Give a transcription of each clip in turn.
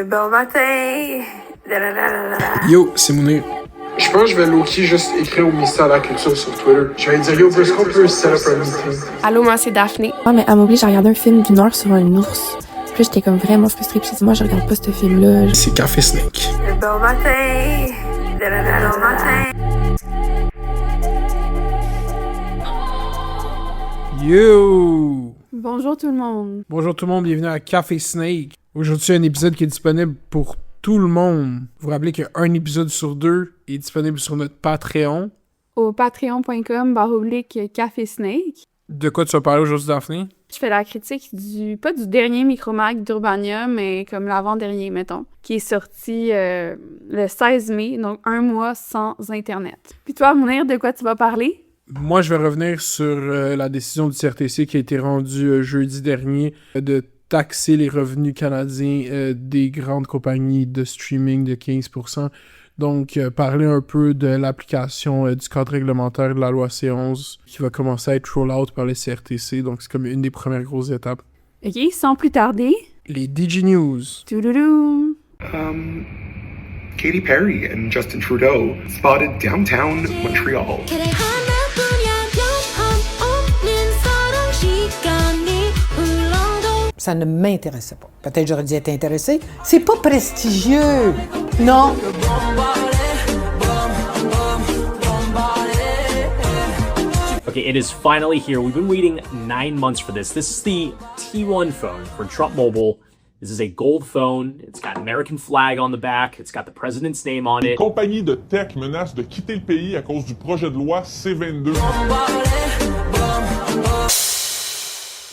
Bon matin! Yo, c'est Mounir. Je pense que je vais low-key juste écrire au ministère de la Culture sur Twitter. Je vais dire, yo, est-ce qu'on peut set up un meeting? Allô, moi, c'est Daphné. Ouais, mais elle m'oblige à regarder un film d'une heure sur un ours. Puis là, j'étais comme vraiment frustrée. Puis j'ai dit, moi, je regarde pas ce film-là. C'est Café Snake. Bon matin! Bon matin! Yo! Bonjour tout le monde. Bonjour tout le monde, bienvenue à Café Snake. Aujourd'hui, un épisode qui est disponible pour tout le monde. Vous vous rappelez qu'un épisode sur deux est disponible sur notre Patreon. Au patreon.com/Café Snake. De quoi tu vas parler aujourd'hui, Daphné? Je fais la critique pas du dernier Micromag d'Urbania, mais comme l'avant-dernier, mettons, qui est sorti le 16 mai, donc un mois sans Internet. Puis toi, Mounir, de quoi tu vas parler? Moi, je vais revenir sur la décision du CRTC qui a été rendue jeudi dernier de taxer les revenus canadiens des grandes compagnies de streaming de 15%. Donc, parler un peu de l'application du cadre réglementaire de la loi C11 qui va commencer à être roll-out par les CRTC. Donc, c'est comme une des premières grosses étapes. OK, sans plus tarder. Les DG News. Touloulou! Katy Perry and Justin Trudeau spotted downtown Montreal. Ça ne m'intéressait pas. Peut-être j'aurais dû être intéressée. C'est pas prestigieux. Non. Okay, it is finally here. We've been waiting 9 months for this. This is the T1 phone for Trump Mobile. This is a gold phone. It's got an American flag on the back. It's got the president's name on Une it. compagnie de tech menace de quitter le pays à cause du projet de loi C-22.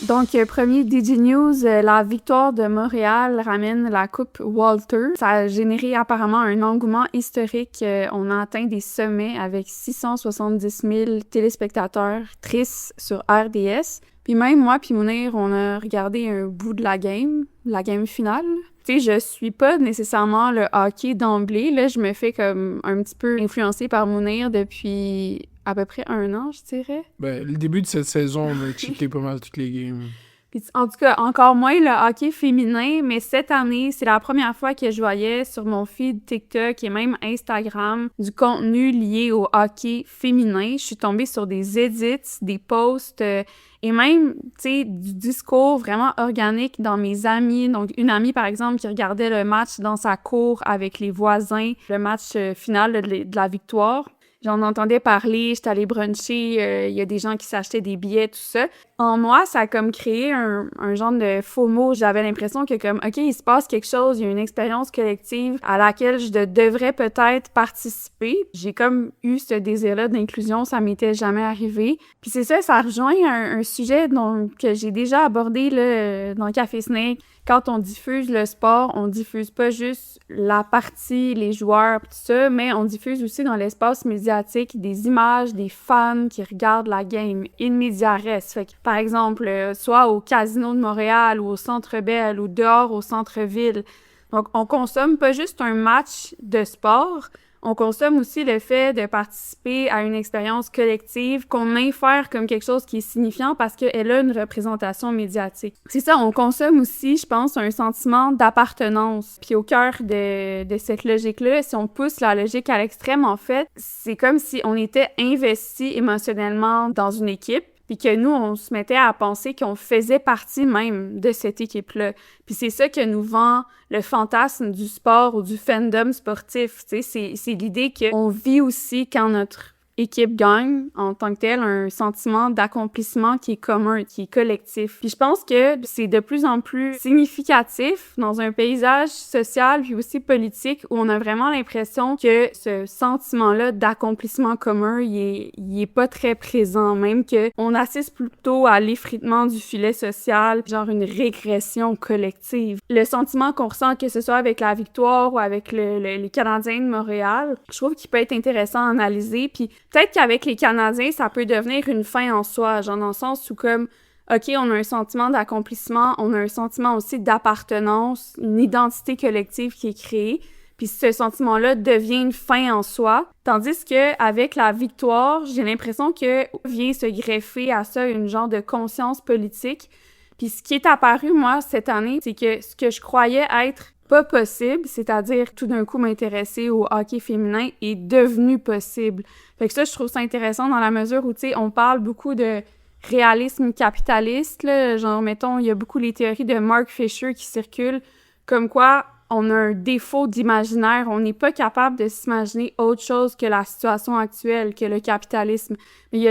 Donc, premier DG News, la victoire de Montréal ramène la Coupe Walter. Ça a généré apparemment un engouement historique. On a atteint des sommets avec 670 000 téléspectateurs tristes sur RDS. Puis même moi puis Mounir, on a regardé un bout de la game finale. Tu sais, je suis pas nécessairement le hockey d'emblée. Là, je me fais comme un petit peu influencée par Mounir depuis à peu près 1 an, je dirais. Ben, le début de cette saison, on a checké pas mal toutes les games. Puis, en tout cas, encore moins le hockey féminin, mais cette année, c'est la première fois que je voyais sur mon feed TikTok et même Instagram du contenu lié au hockey féminin. Je suis tombée sur des edits, des posts et même, tu sais, du discours vraiment organique dans mes amis. Donc, une amie, par exemple, qui regardait le match dans sa cour avec les voisins, le match final de la victoire. J'en entendais parler, j'étais allée bruncher, il y a des gens qui s'achetaient des billets, tout ça. En moi, ça a comme créé un genre de FOMO. J'avais l'impression que comme, OK, il se passe quelque chose, il y a une expérience collective à laquelle je devrais peut-être participer. J'ai comme eu ce désir-là d'inclusion, ça m'était jamais arrivé. Puis c'est ça, ça rejoint un sujet que j'ai déjà abordé là, dans Café Snake. Quand on diffuse le sport, on diffuse pas juste la partie, les joueurs, tout ça, mais on diffuse aussi dans l'espace médiatique des images des fans qui regardent la game in media res. Fait que, par exemple, soit au Casino de Montréal ou au Centre Bell ou dehors au centre-ville. Donc, on consomme pas juste un match de sport, on consomme aussi le fait de participer à une expérience collective qu'on infère comme quelque chose qui est signifiant parce qu'elle a une représentation médiatique. C'est ça, on consomme aussi, je pense, un sentiment d'appartenance. Puis au cœur de cette logique-là, si on pousse la logique à l'extrême, en fait, c'est comme si on était investi émotionnellement dans une équipe, puis que nous, on se mettait à penser qu'on faisait partie même de cette équipe-là. Puis c'est ça que nous vend le fantasme du sport ou du fandom sportif, tu sais, c'est l'idée qu'on vit aussi quand notre équipe gagne, en tant que telle, un sentiment d'accomplissement qui est commun, qui est collectif. Puis je pense que c'est de plus en plus significatif dans un paysage social puis aussi politique où on a vraiment l'impression que ce sentiment-là d'accomplissement commun, il est pas très présent, même qu'on assiste plutôt à l'effritement du filet social, genre une régression collective. Le sentiment qu'on ressent, que ce soit avec la victoire ou avec les Canadiens de Montréal, je trouve qu'il peut être intéressant à analyser, puis peut-être qu'avec les Canadiens, ça peut devenir une fin en soi, genre dans le sens où comme, OK, on a un sentiment d'accomplissement, on a un sentiment aussi d'appartenance, une identité collective qui est créée, puis ce sentiment-là devient une fin en soi, tandis que avec la victoire, j'ai l'impression que vient se greffer à ça une genre de conscience politique. Puis ce qui est apparu, moi, cette année, c'est que ce que je croyais être pas possible, c'est-à-dire tout d'un coup m'intéresser au hockey féminin est devenu possible. Fait que ça, je trouve ça intéressant dans la mesure où, tu sais, on parle beaucoup de réalisme capitaliste, là, genre, mettons, il y a beaucoup les théories de Mark Fisher qui circulent, comme quoi on a un défaut d'imaginaire, on n'est pas capable de s'imaginer autre chose que la situation actuelle, que le capitalisme. Mais il y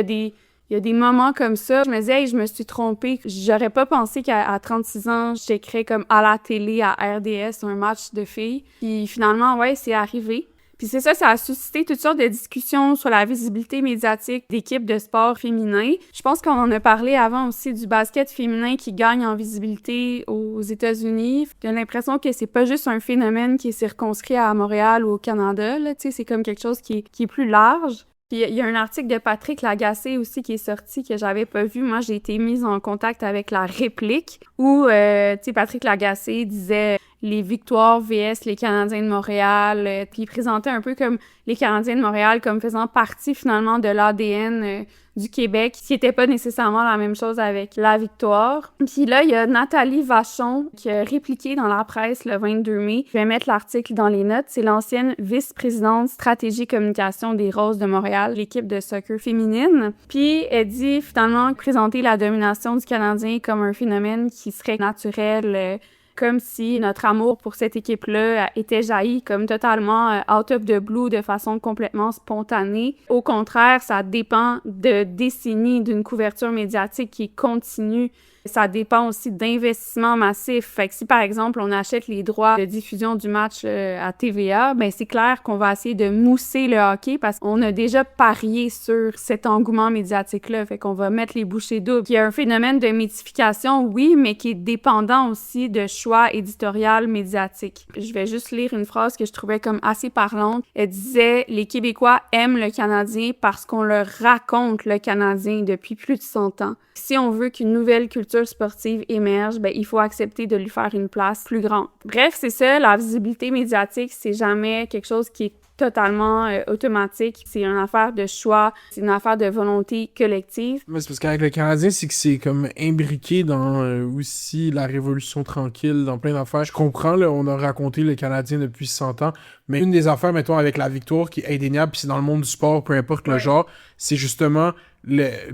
a des moments comme ça, je me disais, hey, je me suis trompée. J'aurais pas pensé qu'à 36 ans, j'écrirais comme à la télé, à RDS, un match de filles. Puis finalement, ouais, c'est arrivé. Puis c'est ça a suscité toutes sortes de discussions sur la visibilité médiatique d'équipes de sport féminin. Je pense qu'on en a parlé avant aussi du basket féminin qui gagne en visibilité aux États-Unis. J'ai l'impression que c'est pas juste un phénomène qui est circonscrit à Montréal ou au Canada, là, tu sais, c'est comme quelque chose qui est plus large. Puis il y a un article de Patrick Lagacé aussi qui est sorti que j'avais pas vu. Moi, j'ai été mise en contact avec La Réplique où, tu sais, Patrick Lagacé disait les victoires vs les Canadiens de Montréal. Puis il présentait un peu comme les Canadiens de Montréal comme faisant partie finalement de l'ADN du Québec, qui était pas nécessairement la même chose avec la victoire. Puis là, il y a Nathalie Vachon qui a répliqué dans la presse le 22 mai. Je vais mettre l'article dans les notes. C'est l'ancienne vice-présidente stratégie communication des Roses de Montréal, l'équipe de soccer féminine. Puis elle dit finalement présenter la domination du Canadien comme un phénomène qui serait naturel, comme si notre amour pour cette équipe-là était jailli comme totalement out of the blue, de façon complètement spontanée. Au contraire, ça dépend de décennies d'une couverture médiatique qui est continue. Ça dépend aussi d'investissements massifs. Fait que si, par exemple, on achète les droits de diffusion du match à TVA, ben c'est clair qu'on va essayer de mousser le hockey parce qu'on a déjà parié sur cet engouement médiatique-là. Fait qu'on va mettre les bouchées doubles. Il y a un phénomène de mythification, oui, mais qui est dépendant aussi de choix éditorial médiatique. Je vais juste lire une phrase que je trouvais comme assez parlante. Elle disait « Les Québécois aiment le Canadien parce qu'on leur raconte le Canadien depuis plus de 100 ans. Si on veut qu'une nouvelle culture sportive émerge, ben il faut accepter de lui faire une place plus grande. » Bref, c'est ça, la visibilité médiatique, c'est jamais quelque chose qui est totalement automatique. C'est une affaire de choix, c'est une affaire de volonté collective. Mais c'est parce qu'avec le Canadien, c'est que c'est comme imbriqué dans aussi la Révolution tranquille, dans plein d'affaires. Je comprends, là, on a raconté le Canadien depuis 100 ans, mais une des affaires, mettons, avec la victoire qui est indéniable, puis c'est dans le monde du sport, peu importe le genre, c'est justement,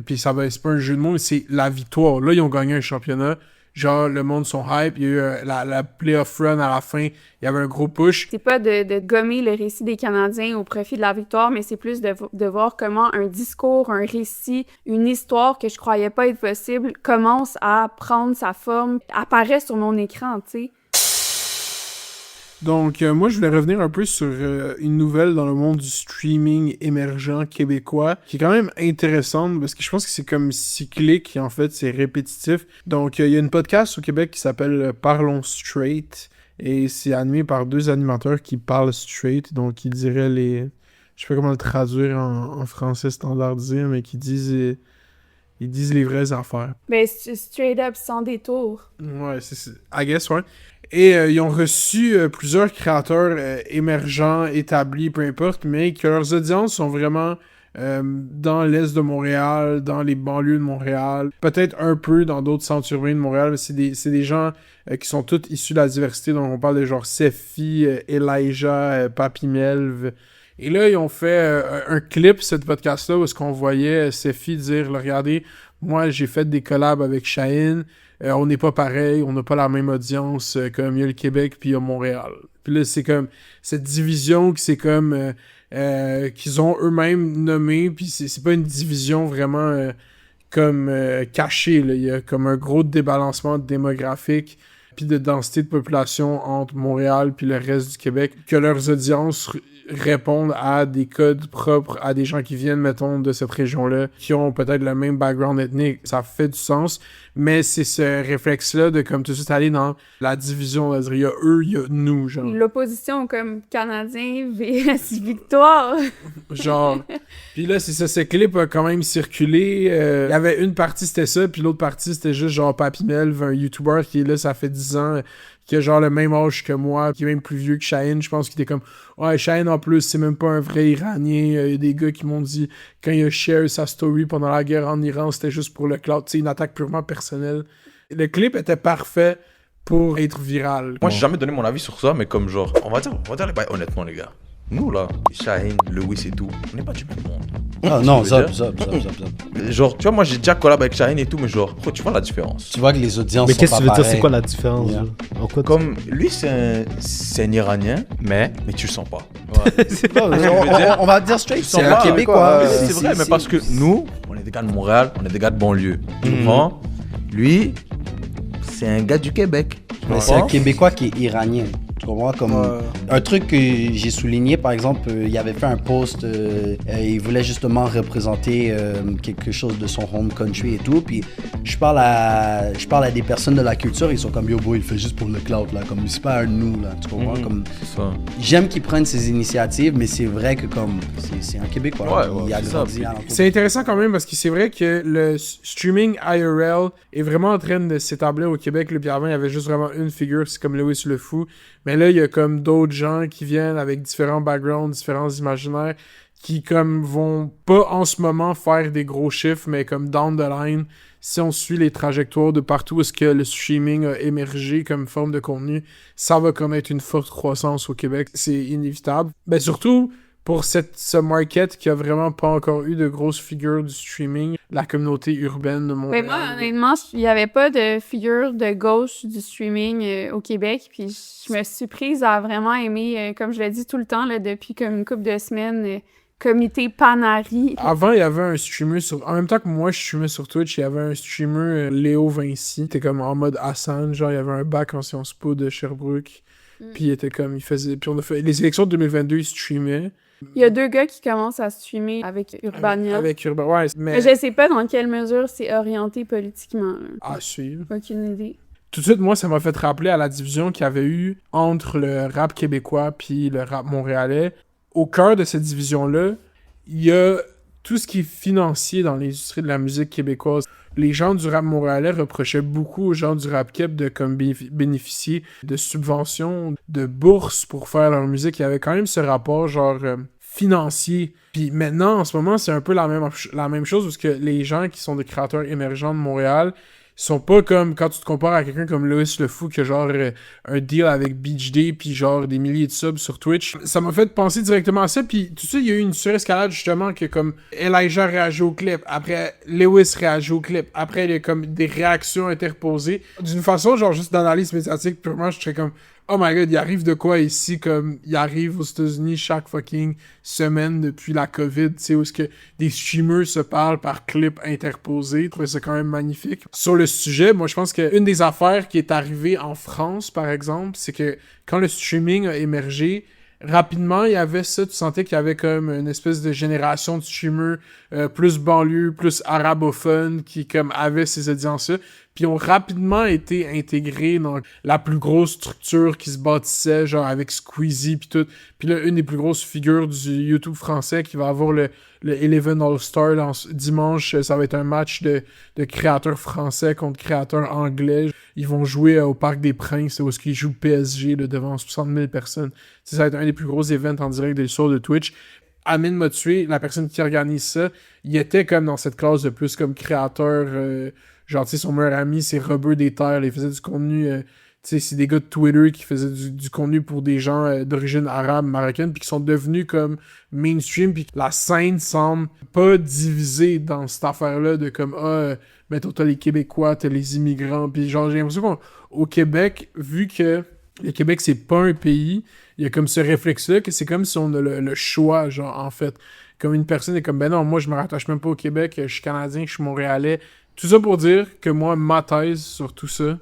puis c'est pas un jeu de mots, mais c'est la victoire. Là, ils ont gagné un championnat. Genre, le monde sont hype, il y a eu la playoff run à la fin, il y avait un gros push. C'est pas de gommer le récit des Canadiens au profit de la victoire, mais c'est plus de voir comment un discours, un récit, une histoire que je croyais pas être possible commence à prendre sa forme, apparaît sur mon écran, tu sais. Donc, moi, je voulais revenir un peu sur une nouvelle dans le monde du streaming émergent québécois, qui est quand même intéressante, parce que je pense que c'est comme cyclique, et en fait, c'est répétitif. Donc, il y a une podcast au Québec qui s'appelle Parlons Straight, et c'est animé par 2 animateurs qui parlent straight, donc ils diraient les... Je sais pas comment le traduire en français standardisé, mais qui disent... Ils disent les vraies affaires. Ben, straight up, sans détour. Ouais, c'est I guess, ouais. Et ils ont reçu plusieurs créateurs émergents, établis, peu importe, mais que leurs audiences sont vraiment dans l'est de Montréal, dans les banlieues de Montréal, peut-être un peu dans d'autres centres urbains de Montréal, mais c'est des gens qui sont tous issus de la diversité, donc on parle de genre Sefi, Elijah, Papi Melv. Et là, ils ont fait un clip, cette podcast-là, où est-ce qu'on voyait Sefi dire, regardez, moi, j'ai fait des collabs avec Shaheen, on n'est pas pareil, on n'a pas la même audience comme il y a le Québec puis il y a Montréal. Puis là, c'est comme cette division que c'est comme qu'ils ont eux-mêmes nommé, puis c'est pas une division vraiment comme cachée, là. Il y a comme un gros débalancement démographique puis de densité de population entre Montréal puis le reste du Québec, que leurs audiences répondent à des codes propres à des gens qui viennent, mettons, de cette région-là, qui ont peut-être le même background ethnique. Ça fait du sens, mais c'est ce réflexe-là de comme tout de suite aller dans la division, là, dire il y a eux, il y a nous, genre. L'opposition comme Canadien vs Victoire. Genre. Puis là, c'est ça, ce clip a quand même circulé. Il y avait une partie, c'était ça, puis l'autre partie, c'était juste genre Papi Melv, un YouTuber qui est là, ça fait 10 ans, qui a genre le même âge que moi, qui est même plus vieux que Shaheen. Je pense qu'il était comme ouais, Shaheen en plus, c'est même pas un vrai Iranien. Il y a des gars qui m'ont dit quand il a share sa story pendant la guerre en Iran, c'était juste pour le clout. Tu sais, une attaque purement personnelle. Le clip était parfait pour être viral. Moi, j'ai jamais donné mon avis sur ça, mais comme genre, on va dire les bails honnêtement, les gars. Nous, là, Shaheen, Lewis et tout, on n'est pas du même monde. Ah non, ça. Genre, tu vois, moi, j'ai déjà collab avec Shaheen et tout, mais genre, tu vois la différence. Tu vois que les audiences mais sont qu'est-ce pas que tu veux dire, pareilles. c'est quoi la différence? Yeah. En quoi Comme, lui, c'est un Iranien, mais tu le sens pas. On va dire straight, c'est un Québécois. C'est vrai, mais parce que nous, on est des gars de Montréal, on est des gars de banlieue. Tu comprends? Lui, c'est un gars du Québec. Mais c'est un Québécois qui est iranien. Tu comprends? Comme un truc que j'ai souligné, par exemple, il avait fait un post, il voulait justement représenter quelque chose de son home country et tout. Puis je parle à des personnes de la culture, ils sont comme yo boy, il fait juste pour le clout là, comme c'est pas un nous là. Tu comprends? Comme ça. J'aime qu'ils prennent ces initiatives, mais c'est vrai que comme c'est un Québécois, il a grandi à l'entour. C'est intéressant quand même parce que c'est vrai que le streaming IRL est vraiment en train de s'établir au Québec. Puis avant, il y avait juste vraiment une figure, c'est comme Lewis le Fou. Mais là, il y a comme d'autres gens qui viennent avec différents backgrounds, différents imaginaires, qui comme vont pas en ce moment faire des gros chiffres, mais comme down the line, si on suit les trajectoires de partout où est-ce que le streaming a émergé comme forme de contenu, ça va connaître une forte croissance au Québec. C'est inévitable. Ben surtout pour ce market qui a vraiment pas encore eu de grosses figures du streaming, la communauté urbaine de Montréal. Mais moi, honnêtement, il n'y avait pas de figure de gauche du streaming au Québec, puis je me suis prise à vraiment aimer, comme je l'ai dit tout le temps, là, depuis comme une couple de semaines, Comité Panari. Avant, il y avait un streamer en même temps que moi, je streamais sur Twitch, il y avait un streamer, Léo Vinci. C'était comme en mode Hassan, genre, il y avait un bac en Sciences Po de Sherbrooke. Puis il était comme, puis on a fait les élections de 2022, il streamait. Il y a 2 gars qui commencent à streamer avec Urbania. Ouais, mais je sais pas dans quelle mesure c'est orienté politiquement. À suivre. Aucune idée. Tout de suite, moi, ça m'a fait rappeler à la division qu'il y avait eu entre le rap québécois puis le rap montréalais. Au cœur de cette division-là, il y a tout ce qui est financier dans l'industrie de la musique québécoise. Les gens du rap montréalais reprochaient beaucoup aux gens du rap québécois de comme bénéficier de subventions, de bourses pour faire leur musique. Il y avait quand même ce rapport genre financier. Puis maintenant, en ce moment, c'est un peu la même chose parce que les gens qui sont des créateurs émergents de Montréal sont pas comme quand tu te compares à quelqu'un comme Lewis le Fou qui a genre un deal avec Beach Day puis genre des milliers de subs sur Twitch. Ça m'a fait penser directement à ça. Puis tout ça, il y a eu une surescalade justement que comme Elijah réagit au clip, après Lewis réagit au clip, après il y a comme des réactions interposées. D'une façon genre juste d'analyse médiatique purement, je serais comme oh my god, il arrive de quoi ici, comme il arrive aux États-Unis chaque fucking semaine depuis la COVID, tu sais, où est-ce que des streamers se parlent par clip interposé. Je trouvais ça quand même magnifique. Sur le sujet, moi je pense qu'une des affaires qui est arrivée en France, par exemple, c'est que quand le streaming a émergé, rapidement, il y avait ça, tu sentais qu'il y avait comme une espèce de génération de streamers plus banlieue, plus arabophone, qui comme avaient ces audiences-là, puis ont rapidement été intégrés dans la plus grosse structure qui se bâtissait, genre avec Squeezie puis tout. Puis là, une des plus grosses figures du YouTube français qui va avoir le Eleven All-Star dimanche, ça va être un match de créateurs français contre créateurs anglais. Ils vont jouer au Parc des Princes, où ils jouent PSG là, devant 60 000 personnes. Ça va être un des plus gros événements en direct de l'histoire de Twitch. Amin m'a tué, la personne qui organise ça, il était comme dans cette classe de plus comme créateur, genre tu sais, son meilleur ami c'est Robert des Terres, il faisait du contenu, tu sais, c'est des gars de Twitter qui faisaient du contenu pour des gens d'origine arabe, marocaine, puis qui sont devenus comme mainstream, puis la scène semble pas divisée dans cette affaire-là de comme ben t'as les Québécois, t'as les immigrants, puis genre j'ai l'impression qu'au Québec, vu que le Québec c'est pas un pays, il y a comme ce réflexe-là que c'est comme si on a le choix, genre en fait. Comme une personne est comme ben non, moi je me rattache même pas au Québec, je suis Canadien, je suis Montréalais. Tout ça pour dire que moi, ma thèse sur tout ça,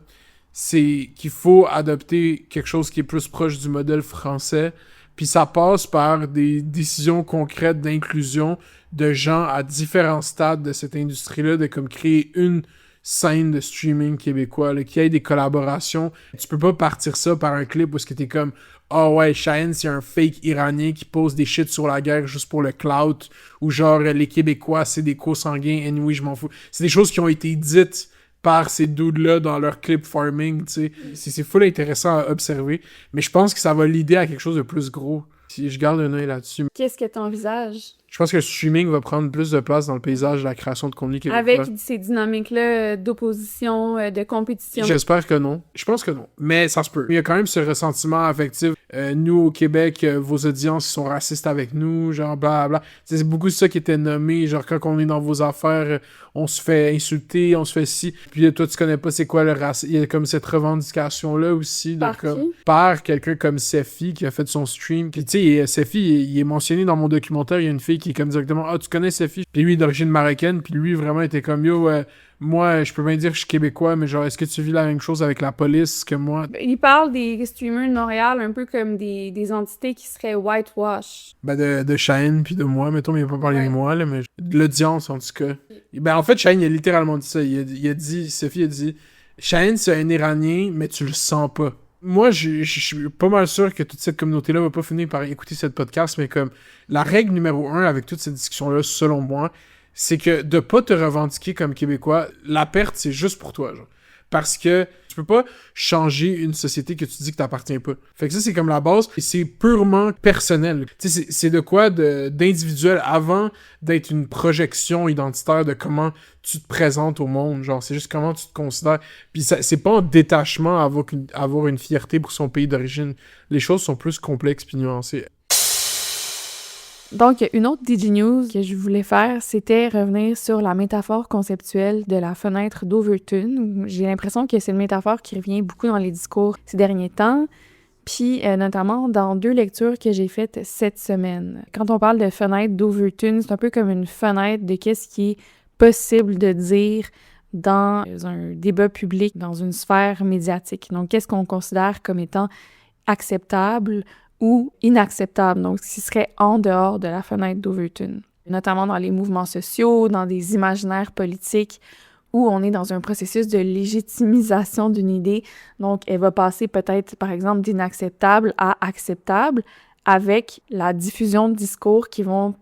c'est qu'il faut adopter quelque chose qui est plus proche du modèle français, puis ça passe par des décisions concrètes d'inclusion de gens à différents stades de cette industrie-là, de comme créer une scène de streaming québécois, là, qu'il y ait des collaborations. Tu peux pas partir ça par un clip où t'es comme oh ouais, Shaheen, c'est un fake iranien qui pose des shit sur la guerre juste pour le clout, ou genre les Québécois, c'est des co-sanguins, anyway, je m'en fous. C'est des choses qui ont été dites par ces dudes-là dans leur clip farming, tu sais. C'est full intéressant à observer, mais je pense que ça va l'aider à quelque chose de plus gros. Si je garde un œil là-dessus. Qu'est-ce que t'envisages? Je pense que le streaming va prendre plus de place dans le paysage de la création de contenu québécois. Avec ces dynamiques-là d'opposition, de compétition. J'espère que non. Je pense que non. Mais ça se peut. Il y a quand même ce ressentiment affectif. Nous, au Québec, vos audiences sont racistes avec nous, genre blablabla. C'est beaucoup ça qui était nommé. Genre, quand on est dans vos affaires, on se fait insulter, on se fait ci. Puis toi, tu connais pas c'est quoi le racisme. Il y a comme cette revendication-là aussi. Par quelqu'un comme Sefi qui a fait son stream. Puis tu sais, Sefi, il est mentionné dans mon documentaire. Il y a une fille qui est comme directement « Ah, tu connais Sefi? » Puis lui, d'origine marocaine. Puis lui, vraiment, était comme « Yo, moi, je peux bien dire que je suis québécois, mais genre, est-ce que tu vis la même chose avec la police que moi? » Il parle des streamers de Montréal un peu comme des entités qui seraient whitewash. Ben, de Shaheen puis de moi, mettons, mais il a pas parlé de moi, là, mais de l'audience, en tout cas. Ben, en fait, Shaheen, il a littéralement dit ça. Il a dit, Sophie a dit, Shaheen, c'est un Iranien, mais tu le sens pas. Moi, je suis pas mal sûr que toute cette communauté-là va pas finir par écouter cette podcast, mais comme, la règle numéro 1 avec toute cette discussion-là, selon moi, c'est que de pas te revendiquer comme Québécois, la perte, c'est juste pour toi, genre. Parce que tu peux pas changer une société que tu dis que t'appartiens pas. Fait que ça, c'est comme la base, et c'est purement personnel. Tu sais, c'est de quoi d'individuel avant d'être une projection identitaire de comment tu te présentes au monde. Genre, c'est juste comment tu te considères. Puis c'est pas en détachement à avoir une fierté pour son pays d'origine. Les choses sont plus complexes puis nuancées. Donc, une autre DigiNews que je voulais faire, c'était revenir sur la métaphore conceptuelle de la fenêtre d'Overton. J'ai l'impression que c'est une métaphore qui revient beaucoup dans les discours ces derniers temps, puis notamment dans 2 lectures que j'ai faites cette semaine. Quand on parle de fenêtre d'Overton, c'est un peu comme une fenêtre de qu'est-ce qui est possible de dire dans un débat public, dans une sphère médiatique. Donc, qu'est-ce qu'on considère comme étant acceptable ou inacceptable, donc ce qui serait en dehors de la fenêtre d'Overton, notamment dans les mouvements sociaux, dans des imaginaires politiques où on est dans un processus de légitimisation d'une idée, donc elle va passer peut-être, par exemple, d'inacceptable à acceptable avec la diffusion de discours qui vont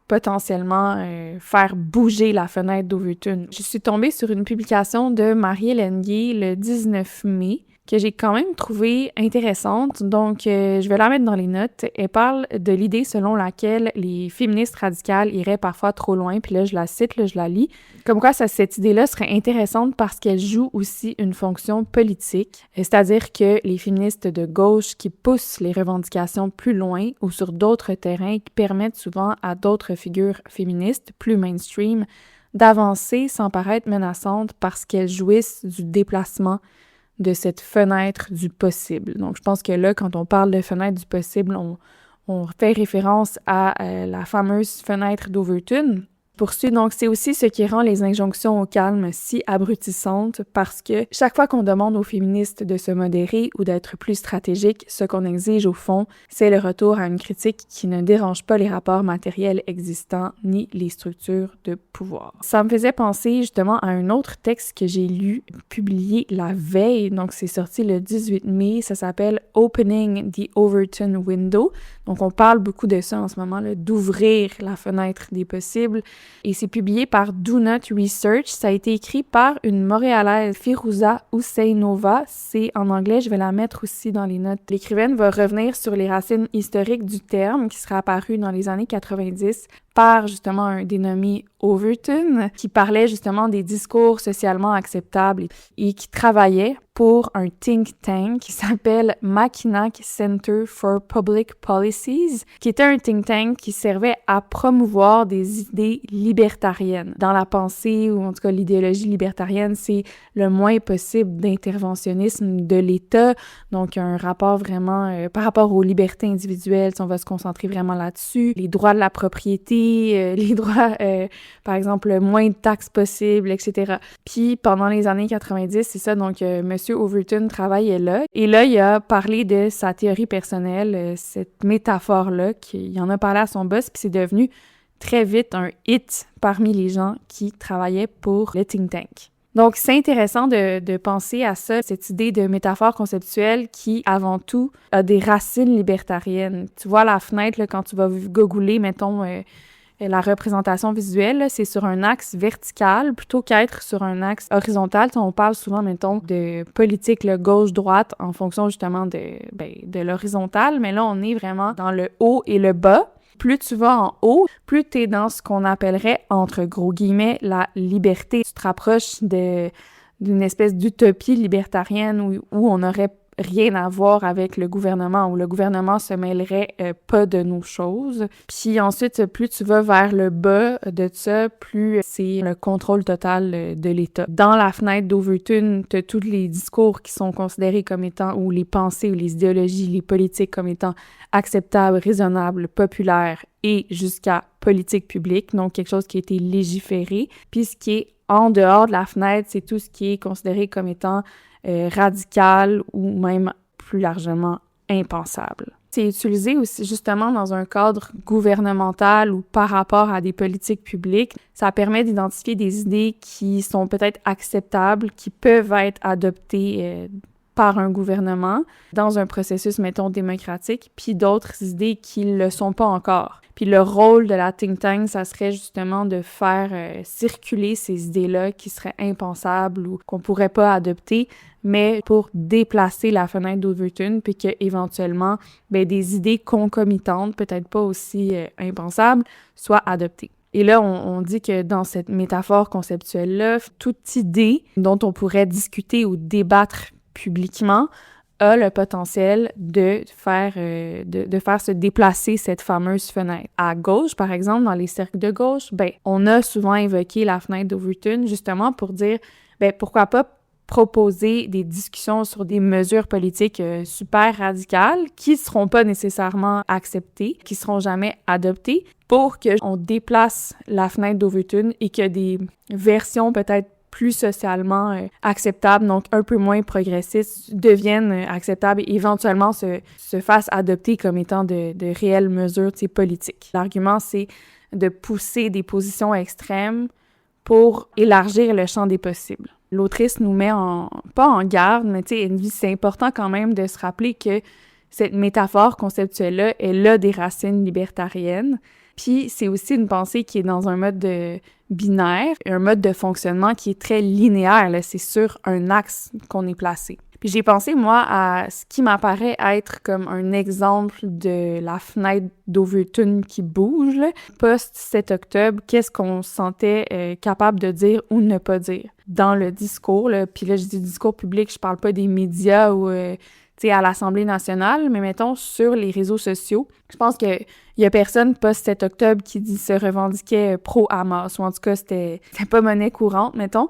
potentiellement faire bouger la fenêtre d'Overton. Je suis tombée sur une publication de Marie-Hélène Guy le 19 mai, que j'ai quand même trouvée intéressante, donc je vais la mettre dans les notes. Elle parle de l'idée selon laquelle les féministes radicales iraient parfois trop loin, puis là je la cite, là je la lis, comme quoi cette idée-là serait intéressante parce qu'elle joue aussi une fonction politique, c'est-à-dire que les féministes de gauche qui poussent les revendications plus loin ou sur d'autres terrains qui permettent souvent à d'autres figures féministes plus mainstream d'avancer sans paraître menaçantes parce qu'elles jouissent du déplacement de cette fenêtre du possible. Donc, je pense que là, quand on parle de fenêtre du possible, on fait référence à la fameuse fenêtre d'Overton. Poursuit, donc, c'est aussi ce qui rend les injonctions au calme si abrutissantes parce que chaque fois qu'on demande aux féministes de se modérer ou d'être plus stratégiques, ce qu'on exige au fond, c'est le retour à une critique qui ne dérange pas les rapports matériels existants ni les structures de pouvoir. Ça me faisait penser justement à un autre texte que j'ai lu, publié la veille, donc c'est sorti le 18 mai, ça s'appelle « Opening the Overton Window ». Donc on parle beaucoup de ça en ce moment, là, d'ouvrir la fenêtre des possibles. Et c'est publié par Do Not Research. Ça a été écrit par une Montréalaise, Firouza Huseinova. C'est en anglais, je vais la mettre aussi dans les notes. L'écrivaine va revenir sur les racines historiques du terme qui sera apparu dans les années 90 par justement un dénommé Overton qui parlait justement des discours socialement acceptables et qui travaillait pour un think tank qui s'appelle Mackinac Center for Public Policies, qui était un think tank qui servait à promouvoir des idées libertariennes. Dans la pensée, ou en tout cas l'idéologie libertarienne, c'est le moins possible d'interventionnisme de l'État, donc un rapport vraiment par rapport aux libertés individuelles, on va se concentrer vraiment là-dessus, les droits de la propriété, les droits, par exemple, moins de taxes possibles, etc. Puis pendant les années 90, c'est ça, donc Monsieur Overton travaillait là. Et là, il a parlé de sa théorie personnelle, cette métaphore-là, qu'il en a parlé à son boss, puis c'est devenu très vite un hit parmi les gens qui travaillaient pour le think tank. Donc, c'est intéressant de penser à ça, cette idée de métaphore conceptuelle qui, avant tout, a des racines libertariennes. Tu vois la fenêtre, là, quand tu vas googler, mettons, la représentation visuelle, là, c'est sur un axe vertical plutôt qu'être sur un axe horizontal. On parle souvent, mettons, de politique gauche-droite en fonction justement de l'horizontale, mais là, on est vraiment dans le haut et le bas. plus tu vas en haut, plus tu es dans ce qu'on appellerait, entre gros guillemets, la liberté. Tu te rapproches d'une espèce d'utopie libertarienne où on n'aurait rien à voir avec le gouvernement, où le gouvernement se mêlerait pas de nos choses. Puis ensuite, plus tu vas vers le bas de ça, plus c'est le contrôle total de l'État. Dans la fenêtre d'Overton, tu as tous les discours qui sont considérés comme étant, ou les pensées, ou les idéologies, les politiques comme étant acceptables, raisonnables, populaires et jusqu'à politique publique, donc quelque chose qui a été légiféré. Puis ce qui est en dehors de la fenêtre, c'est tout ce qui est considéré comme étant radical ou même plus largement impensable. C'est utilisé aussi justement dans un cadre gouvernemental ou par rapport à des politiques publiques. Ça permet d'identifier des idées qui sont peut-être acceptables, qui peuvent être adoptées par un gouvernement dans un processus, mettons, démocratique, puis d'autres idées qui ne le sont pas encore. Puis le rôle de la think tank, ça serait justement de faire circuler ces idées-là qui seraient impensables ou qu'on pourrait pas adopter, mais pour déplacer la fenêtre d'Overton, puis qu'éventuellement, des idées concomitantes, peut-être pas aussi impensables, soient adoptées. Et là, on dit que dans cette métaphore conceptuelle-là, toute idée dont on pourrait discuter ou débattre publiquement a le potentiel de faire se déplacer cette fameuse fenêtre. À gauche, par exemple, dans les cercles de gauche, on a souvent évoqué la fenêtre d'Overton justement pour dire, pourquoi pas proposer des discussions sur des mesures politiques super radicales qui seront pas nécessairement acceptées, qui seront jamais adoptées, pour qu'on déplace la fenêtre d'Overton et que des versions peut-être plus socialement acceptables, donc un peu moins progressistes, deviennent acceptables et éventuellement se fassent adopter comme étant de réelles mesures politiques. L'argument, c'est de pousser des positions extrêmes pour élargir le champ des possibles. L'autrice nous met pas en garde, mais c'est important quand même de se rappeler que cette métaphore conceptuelle-là, elle a des racines libertariennes. Puis c'est aussi une pensée qui est dans un mode binaire, un mode de fonctionnement qui est très linéaire. Là, c'est sur un axe qu'on est placé. Puis j'ai pensé, moi, à ce qui m'apparaît être comme un exemple de la fenêtre d'Overton qui bouge. Là. Post-7 octobre, qu'est-ce qu'on se sentait capable de dire ou ne pas dire dans le discours. Là. Puis là, je dis discours public, je parle pas des médias ou à l'Assemblée nationale, mais mettons sur les réseaux sociaux. Je pense qu'il y a personne post-7 octobre qui se revendiquait pro-Hamas, ou en tout cas, c'était pas monnaie courante, mettons.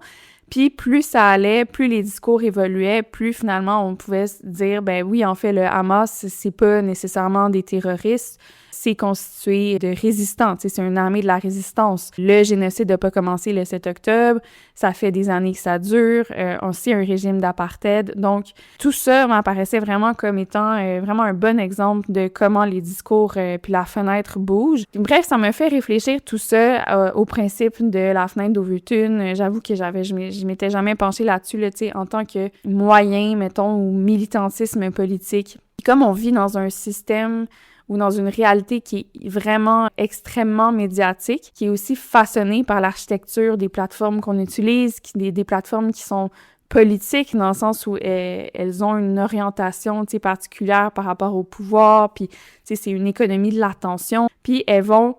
Puis plus ça allait, plus les discours évoluaient, plus finalement on pouvait se dire, oui, en fait, le Hamas, c'est pas nécessairement des terroristes, c'est constitué de résistants, c'est une armée de la résistance. Le génocide n'a pas commencé le 7 octobre, ça fait des années que ça dure, on sait un régime d'apartheid, donc tout ça m'apparaissait vraiment comme étant vraiment un bon exemple de comment les discours puis la fenêtre bougent. Bref, ça me fait réfléchir tout ça au principe de la fenêtre d'Overton. J'avoue que je m'étais jamais penchée là-dessus, là, en tant que moyen, mettons, ou militantisme politique. Puis comme on vit dans un système ou dans une réalité qui est vraiment extrêmement médiatique, qui est aussi façonnée par l'architecture des plateformes qu'on utilise, des plateformes qui sont politiques dans le sens où elles ont une orientation particulière par rapport au pouvoir, puis c'est une économie de l'attention, puis elles vont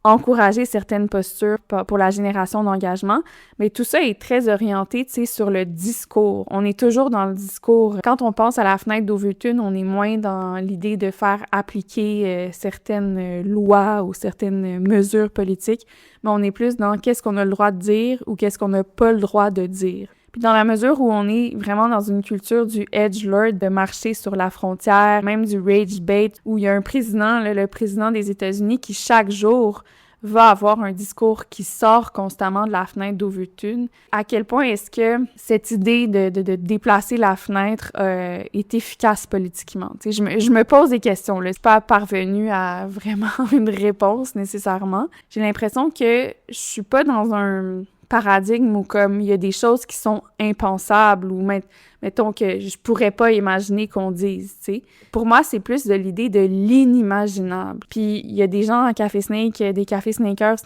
encourager certaines postures pour la génération d'engagement, mais tout ça est très orienté, sur le discours. On est toujours dans le discours. Quand on pense à la fenêtre d'Overton, on est moins dans l'idée de faire appliquer certaines lois ou certaines mesures politiques, mais on est plus dans qu'est-ce qu'on a le droit de dire ou qu'est-ce qu'on n'a pas le droit de dire. Puis dans la mesure où on est vraiment dans une culture du edgelord, de marcher sur la frontière, même du rage bait, où il y a un président, le président des États-Unis, qui chaque jour va avoir un discours qui sort constamment de la fenêtre d'Overton. À quel point est-ce que cette idée de déplacer la fenêtre est efficace politiquement? Je me pose des questions. Je ne suis pas parvenue à vraiment une réponse nécessairement. J'ai l'impression que je suis pas dans un paradigme où comme il y a des choses qui sont impensables ou mettons que je pourrais pas imaginer qu'on dise, tu sais. Pour moi, c'est plus de l'idée de l'inimaginable. Puis il y a des gens à Café Snake, des Café Snakers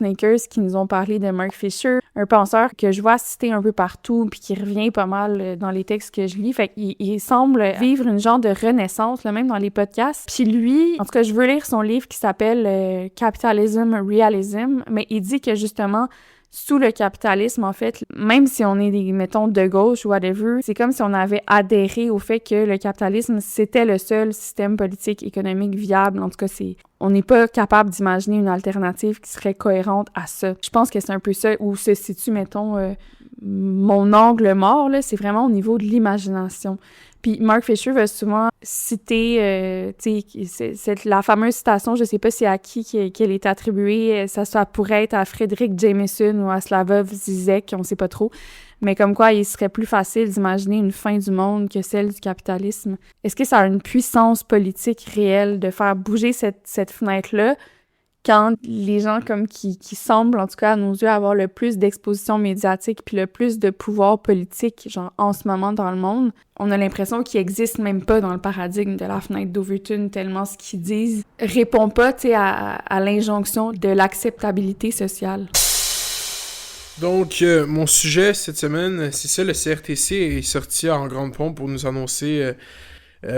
qui nous ont parlé de Mark Fisher, un penseur que je vois citer un peu partout puis qui revient pas mal dans les textes que je lis. Fait qu'il semble vivre une genre de renaissance, là, même dans les podcasts. Puis lui, en tout cas, je veux lire son livre qui s'appelle Capitalism Realism, mais il dit que justement, sous le capitalisme, en fait, même si on est mettons, de gauche ou whatever, c'est comme si on avait adhéré au fait que le capitalisme, c'était le seul système politique, économique viable. En tout cas, on n'est pas capable d'imaginer une alternative qui serait cohérente à ça. Je pense que c'est un peu ça où se situe, mettons, mon angle mort, là, c'est vraiment au niveau de l'imagination. Puis Mark Fisher va souvent citer, tu sais, c'est la fameuse citation, je sais pas si à qui qu'elle est attribuée, ça pourrait être à Frederick Jameson ou à Slavoj Zizek, on sait pas trop, mais comme quoi il serait plus facile d'imaginer une fin du monde que celle du capitalisme. Est-ce que ça a une puissance politique réelle de faire bouger cette fenêtre-là quand les gens comme qui semblent, en tout cas à nos yeux, avoir le plus d'exposition médiatique puis le plus de pouvoir politique, genre en ce moment dans le monde, on a l'impression qu'ils existent même pas dans le paradigme de la fenêtre d'Overton, tellement ce qu'ils disent répond pas, tu sais, à l'injonction de l'acceptabilité sociale. Donc, mon sujet cette semaine, c'est ça, le CRTC est sorti en grande pompe pour nous annoncer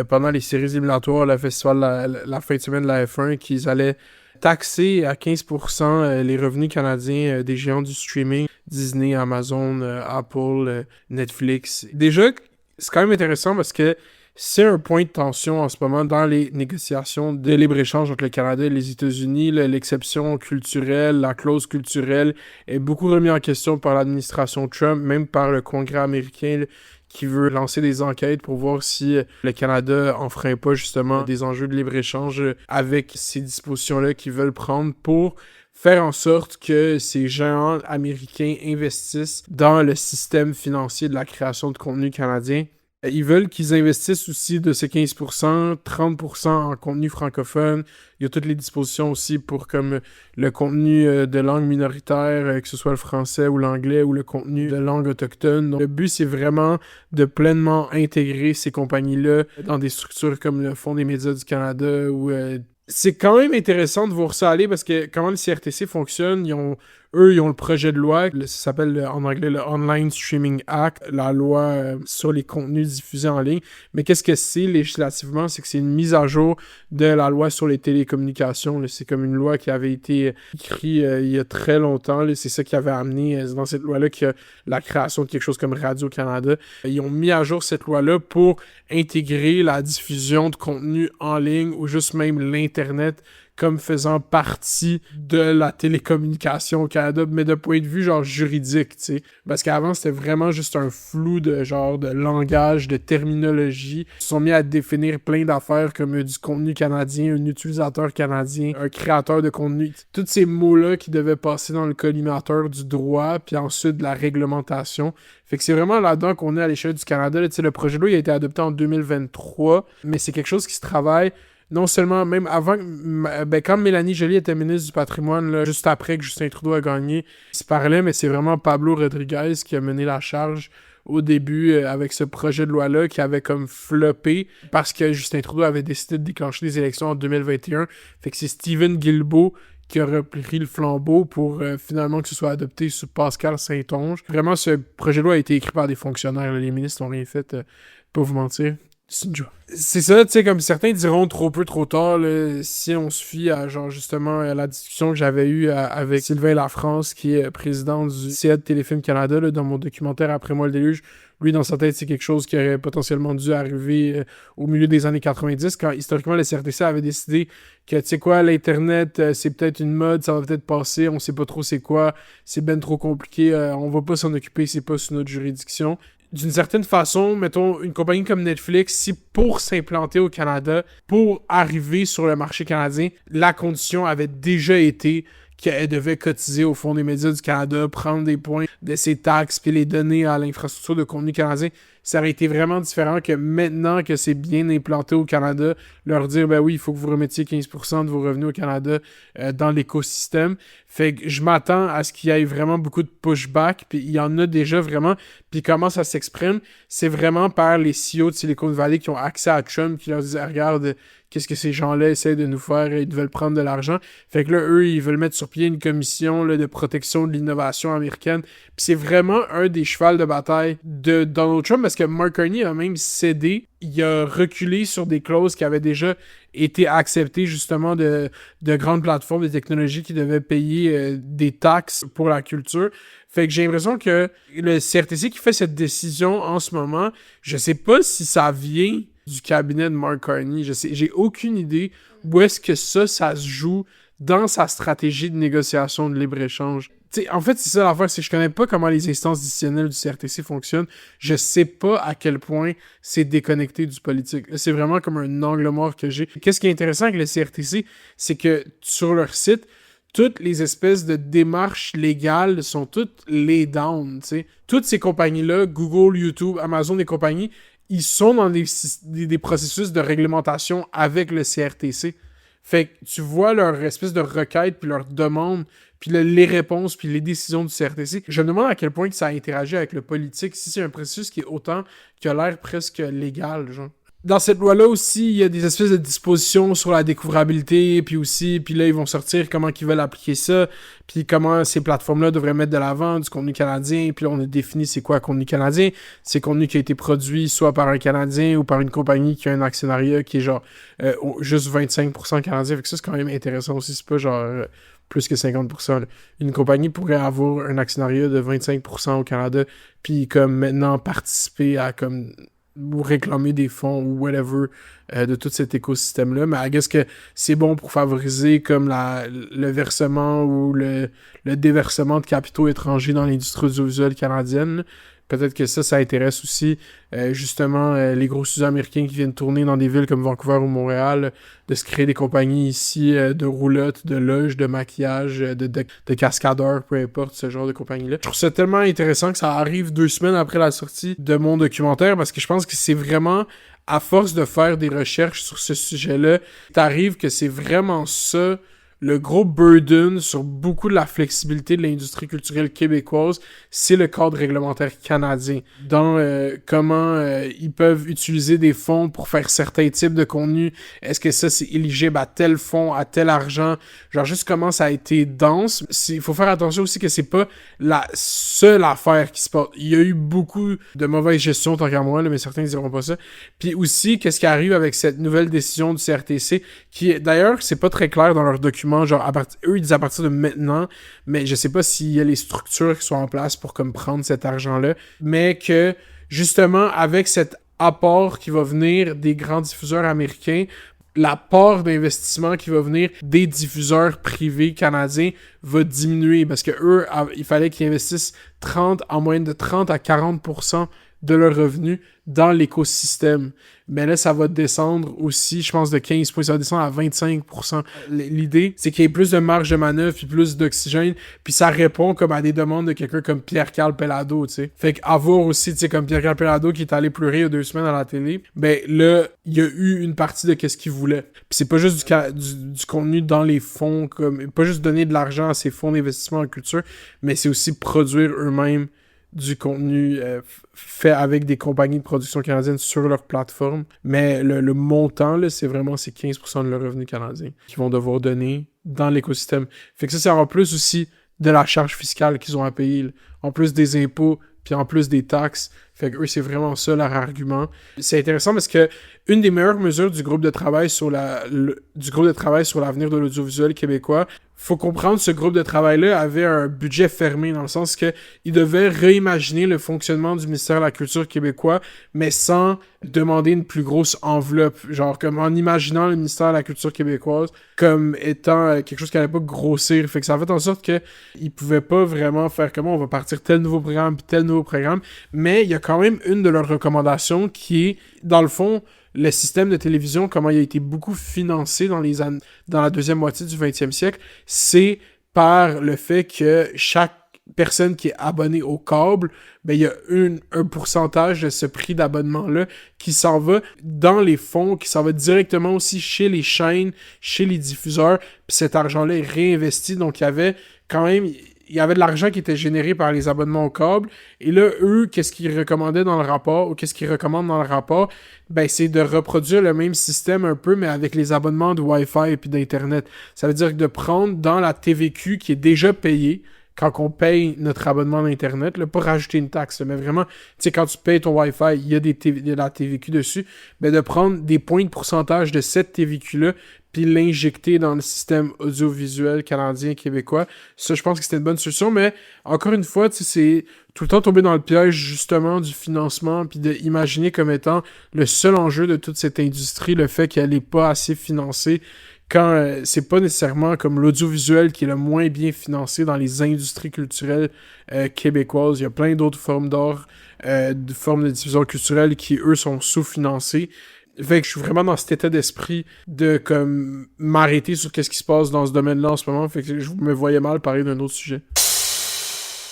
pendant les séries éliminatoires, le festival, la fin de semaine de la F1, qu'ils allaient taxer à 15% les revenus canadiens des géants du streaming, Disney, Amazon, Apple, Netflix. Déjà, c'est quand même intéressant parce que c'est un point de tension en ce moment dans les négociations de libre-échange entre le Canada et les États-Unis. L'exception culturelle, la clause culturelle est beaucoup remise en question par l'administration Trump, même par le Congrès américain qui veut lancer des enquêtes pour voir si le Canada enfreint pas justement des enjeux de libre-échange avec ces dispositions-là qu'ils veulent prendre pour faire en sorte que ces géants américains investissent dans le système financier de la création de contenu canadien. Ils veulent qu'ils investissent aussi de ces 15%, 30% en contenu francophone. Il y a toutes les dispositions aussi pour comme le contenu de langue minoritaire, que ce soit le français ou l'anglais ou le contenu de langue autochtone. Donc, le but, c'est vraiment de pleinement intégrer ces compagnies-là dans des structures comme le Fonds des médias du Canada ou c'est quand même intéressant de voir ça aller parce que comment le CRTC fonctionne, ils ont le projet de loi, ça s'appelle en anglais le Online Streaming Act, la loi sur les contenus diffusés en ligne. Mais qu'est-ce que c'est législativement? C'est que c'est une mise à jour de la loi sur les télécommunications. Là. C'est comme une loi qui avait été écrite il y a très longtemps. Là. C'est ça qui avait amené dans cette loi-là qu'il y a la création de quelque chose comme Radio-Canada. Ils ont mis à jour cette loi-là pour intégrer la diffusion de contenu en ligne ou juste même l'Internet comme faisant partie de la télécommunication au Canada, mais de point de vue genre juridique, tu sais. Parce qu'avant, c'était vraiment juste un flou de genre de langage, de terminologie. Ils se sont mis à définir plein d'affaires comme du contenu canadien, un utilisateur canadien, un créateur de contenu. Tous ces mots-là qui devaient passer dans le collimateur du droit, puis ensuite de la réglementation. Fait que c'est vraiment là-dedans qu'on est à l'échelle du Canada. Là, tu sais, le projet de loi il a été adopté en 2023, mais c'est quelque chose qui se travaille non seulement, même avant, quand Mélanie Joly était ministre du patrimoine, là, juste après que Justin Trudeau a gagné, il se parlait, mais c'est vraiment Pablo Rodriguez qui a mené la charge au début avec ce projet de loi-là qui avait comme floppé parce que Justin Trudeau avait décidé de déclencher les élections en 2021. Fait que c'est Stephen Guilbeault qui a repris le flambeau pour finalement que ce soit adopté sous Pascal Saint-Onge. Vraiment, ce projet de loi a été écrit par des fonctionnaires. Là. Les ministres n'ont rien fait, pas vous mentir. C'est ça, tu sais, comme certains diront trop peu, trop tard, là, si on se fie à, genre, justement, à la discussion que j'avais eue avec Sylvain Lafrance, qui est président du CA de Téléfilm Canada, là, dans mon documentaire Après moi le déluge. Lui, dans sa tête, c'est quelque chose qui aurait potentiellement dû arriver au milieu des années 90, quand historiquement le CRTC avait décidé que, tu sais quoi, l'Internet, c'est peut-être une mode, ça va peut-être passer, on sait pas trop c'est quoi, c'est ben trop compliqué, on va pas s'en occuper, c'est pas sous notre juridiction. D'une certaine façon, mettons, une compagnie comme Netflix, si pour s'implanter au Canada, pour arriver sur le marché canadien, la condition avait déjà été qu'elle devait cotiser au Fonds des médias du Canada, prendre des points de ses taxes, puis les donner à l'infrastructure de contenu canadien, ça aurait été vraiment différent que maintenant que c'est bien implanté au Canada, leur dire, ben oui, il faut que vous remettiez 15% de vos revenus au Canada dans l'écosystème. Fait que je m'attends à ce qu'il y ait vraiment beaucoup de pushback, puis il y en a déjà vraiment. Puis comment ça s'exprime, c'est vraiment par les CEO de Silicon Valley qui ont accès à Trump, qui leur disent « Regarde, qu'est-ce que ces gens-là essaient de nous faire, ils veulent prendre de l'argent. » Fait que là, eux, ils veulent mettre sur pied une commission là, de protection de l'innovation américaine. Puis c'est vraiment un des chevals de bataille de Donald Trump, parce que Mark Carney a même cédé, il a reculé sur des clauses qui avaient déjà été acceptées justement de grandes plateformes de technologie qui devaient payer des taxes pour la culture. Fait que j'ai l'impression que le CRTC qui fait cette décision en ce moment, je sais pas si ça vient du cabinet de Mark Carney. J'ai aucune idée où est-ce que ça se joue dans sa stratégie de négociation de libre-échange. T'sais, en fait, c'est ça l'affaire, c'est que je connais pas comment les instances décisionnelles du CRTC fonctionnent. Je sais pas à quel point c'est déconnecté du politique. C'est vraiment comme un angle mort que j'ai. Qu'est-ce qui est intéressant avec le CRTC, c'est que sur leur site, toutes les espèces de démarches légales sont toutes laid down, t'sais. Toutes ces compagnies-là, Google, YouTube, Amazon et compagnies, ils sont dans des processus de réglementation avec le CRTC. Fait que tu vois leur espèce de requête, puis leur demande, puis les réponses, puis les décisions du CRTC. Je me demande à quel point que ça interagit avec le politique, si c'est un processus qui est autant, qui a l'air presque légal, genre. Dans cette loi-là aussi, il y a des espèces de dispositions sur la découvrabilité, puis là, ils vont sortir comment ils veulent appliquer ça, puis comment ces plateformes-là devraient mettre de l'avant du contenu canadien, puis là, on a défini c'est quoi un contenu canadien. C'est contenu qui a été produit soit par un Canadien ou par une compagnie qui a un actionnariat qui est genre juste 25% canadien, fait que ça, c'est quand même intéressant aussi, c'est pas genre plus que 50%. Là. Une compagnie pourrait avoir un actionnariat de 25% au Canada, puis comme maintenant participer à comme ou réclamer des fonds ou whatever de tout cet écosystème-là. Mais I guess que c'est bon pour favoriser comme le versement ou le déversement de capitaux étrangers dans l'industrie audiovisuelle canadienne. Là. Peut-être que ça intéresse aussi justement les gros studios américains qui viennent tourner dans des villes comme Vancouver ou Montréal, de se créer des compagnies ici de roulottes, de loges, de maquillage, de cascadeurs, peu importe, ce genre de compagnie-là. Je trouve ça tellement intéressant que ça arrive 2 semaines après la sortie de mon documentaire, parce que je pense que c'est vraiment, à force de faire des recherches sur ce sujet-là, t'arrives que c'est vraiment ça le gros burden sur beaucoup de la flexibilité de l'industrie culturelle québécoise, c'est le cadre réglementaire canadien. Dans comment ils peuvent utiliser des fonds pour faire certains types de contenus. Est-ce que ça, c'est éligible à tel fonds, à tel argent? Genre, juste comment ça a été dense. Il faut faire attention aussi que c'est pas la seule affaire qui se passe. Il y a eu beaucoup de mauvaise gestion, tant qu'à moi, là, mais certains ne diront pas ça. Puis aussi, qu'est-ce qui arrive avec cette nouvelle décision du CRTC, qui, d'ailleurs, c'est pas très clair dans leurs documents. Genre, eux, ils disent à partir de maintenant, mais je sais pas s'il y a les structures qui sont en place pour comme prendre cet argent-là, mais que, justement, avec cet apport qui va venir des grands diffuseurs américains, l'apport d'investissement qui va venir des diffuseurs privés canadiens va diminuer, parce que eux, il fallait qu'ils investissent en moyenne de 30 à 40% de leurs revenus dans l'écosystème. Mais là, ça va descendre aussi, je pense, de 15 points. Ça va descendre à 25%. L'idée, c'est qu'il y ait plus de marge de manœuvre puis plus d'oxygène. Puis ça répond comme à des demandes de quelqu'un comme Pierre-Carl Pellado, tu sais. Fait qu'avoir aussi, tu sais, comme Pierre-Carl Pellado qui est allé pleurer il y a 2 semaines à la télé, ben là, il y a eu une partie de qu'est-ce qu'il voulait. Puis c'est pas juste du contenu dans les fonds, comme pas juste donner de l'argent à ces fonds d'investissement en culture, mais c'est aussi produire eux-mêmes du contenu fait avec des compagnies de production canadiennes sur leur plateforme. Mais le montant, là, c'est 15% de leurs revenus canadiens qu'ils vont devoir donner dans l'écosystème. Fait que ça, c'est en plus aussi de la charge fiscale qu'ils ont à payer, là. En plus des impôts, puis en plus des taxes. Fait que eux, c'est vraiment ça leur argument. C'est intéressant parce que une des meilleures mesures du groupe de travail sur l'avenir de l'audiovisuel québécois, faut comprendre ce groupe de travail-là avait un budget fermé dans le sens que il devait réimaginer le fonctionnement du ministère de la Culture québécois, mais sans demander une plus grosse enveloppe. Genre comme en imaginant le ministère de la Culture québécoise comme étant quelque chose qui allait pas grossir. Fait que ça a fait en sorte que ils pouvaient pas vraiment faire comment on va partir tel nouveau programme puis tel nouveau programme. Mais il y a quand même une de leurs recommandations qui est, dans le fond, le système de télévision, comment il a été beaucoup financé dans la deuxième moitié du 20e siècle, c'est par le fait que chaque personne qui est abonnée au câble, ben il y a un pourcentage de ce prix d'abonnement-là qui s'en va dans les fonds, qui s'en va directement aussi chez les chaînes, chez les diffuseurs, puis cet argent-là est réinvesti, donc il y avait quand même, il y avait de l'argent qui était généré par les abonnements au câble. Et là, eux, qu'est-ce qu'ils recommandaient dans le rapport, ou qu'est-ce qu'ils recommandent dans le rapport? Ben, c'est de reproduire le même système un peu, mais avec les abonnements de Wi-Fi et puis d'Internet. Ça veut dire que de prendre dans la TVQ qui est déjà payée, quand on paye notre abonnement d'Internet, là, pas rajouter une taxe, là, mais vraiment, tu sais, quand tu payes ton Wi-Fi, il y a de la TVQ dessus, ben, de prendre des points de pourcentage de cette TVQ-là, puis l'injecter dans le système audiovisuel canadien, québécois. Ça, je pense que c'était une bonne solution, mais encore une fois, tu sais, c'est tout le temps tomber dans le piège, justement, du financement, puis d'imaginer comme étant le seul enjeu de toute cette industrie, le fait qu'elle n'est pas assez financée, quand c'est pas nécessairement comme l'audiovisuel qui est le moins bien financé dans les industries culturelles québécoises. Il y a plein d'autres formes d'art, de formes de diffusion culturelle qui, eux, sont sous-financées. Fait que je suis vraiment dans cet état d'esprit de comme m'arrêter sur qu'est-ce qui se passe dans ce domaine-là en ce moment. Fait que je me voyais mal parler d'un autre sujet.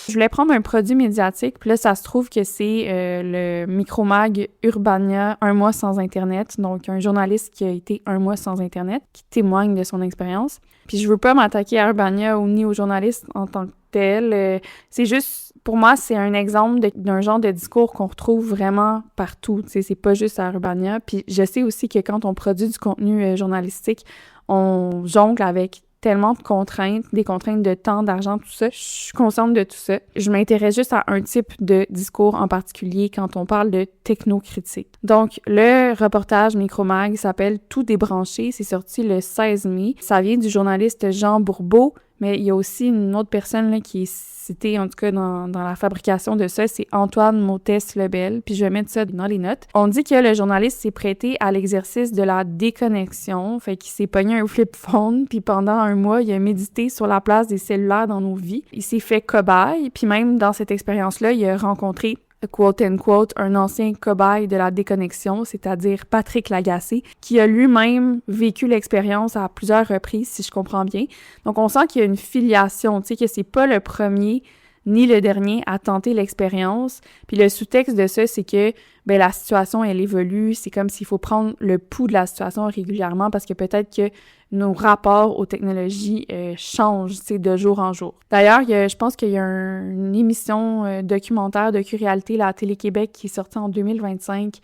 Je voulais prendre un produit médiatique, puis là, ça se trouve que c'est le micromag Urbania, 1 mois sans Internet. Donc, un journaliste qui a été 1 mois sans Internet, qui témoigne de son expérience. Puis je veux pas m'attaquer à Urbania ou ni aux journalistes en tant que tel. C'est juste, pour moi, c'est un exemple d'un genre de discours qu'on retrouve vraiment partout. Tu sais, c'est pas juste à Urbania. Puis je sais aussi que quand on produit du contenu journalistique, on jongle avec tellement de contraintes, des contraintes de temps, d'argent, tout ça. Je suis consciente de tout ça. Je m'intéresse juste à un type de discours en particulier quand on parle de technocritique. Donc, le reportage Micromag s'appelle « Tout débranché ». C'est sorti le 16 mai. Ça vient du journaliste Jean Bourbeau, mais il y a aussi une autre personne là, qui est citée, en tout cas dans la fabrication de ça, c'est Antoine Montès-Lebel, puis je vais mettre ça dans les notes. On dit que le journaliste s'est prêté à l'exercice de la déconnexion, fait qu'il s'est pogné un flip phone, puis pendant 1 mois, il a médité sur la place des cellulaires dans nos vies. Il s'est fait cobaye, puis même dans cette expérience-là, il a rencontré quote-unquote, un ancien cobaye de la déconnexion, c'est-à-dire Patrick Lagacé, qui a lui-même vécu l'expérience à plusieurs reprises, si je comprends bien. Donc, on sent qu'il y a une filiation, tu sais, que c'est pas le premier ni le dernier à tenter l'expérience. Puis le sous-texte de ça, c'est que ben, la situation, elle évolue. C'est comme s'il faut prendre le pouls de la situation régulièrement parce que peut-être que nos rapports aux technologies changent, tu sais, de jour en jour. D'ailleurs, je pense qu'il y a une émission documentaire de Curialité, la Télé-Québec, qui est sortie en 2025,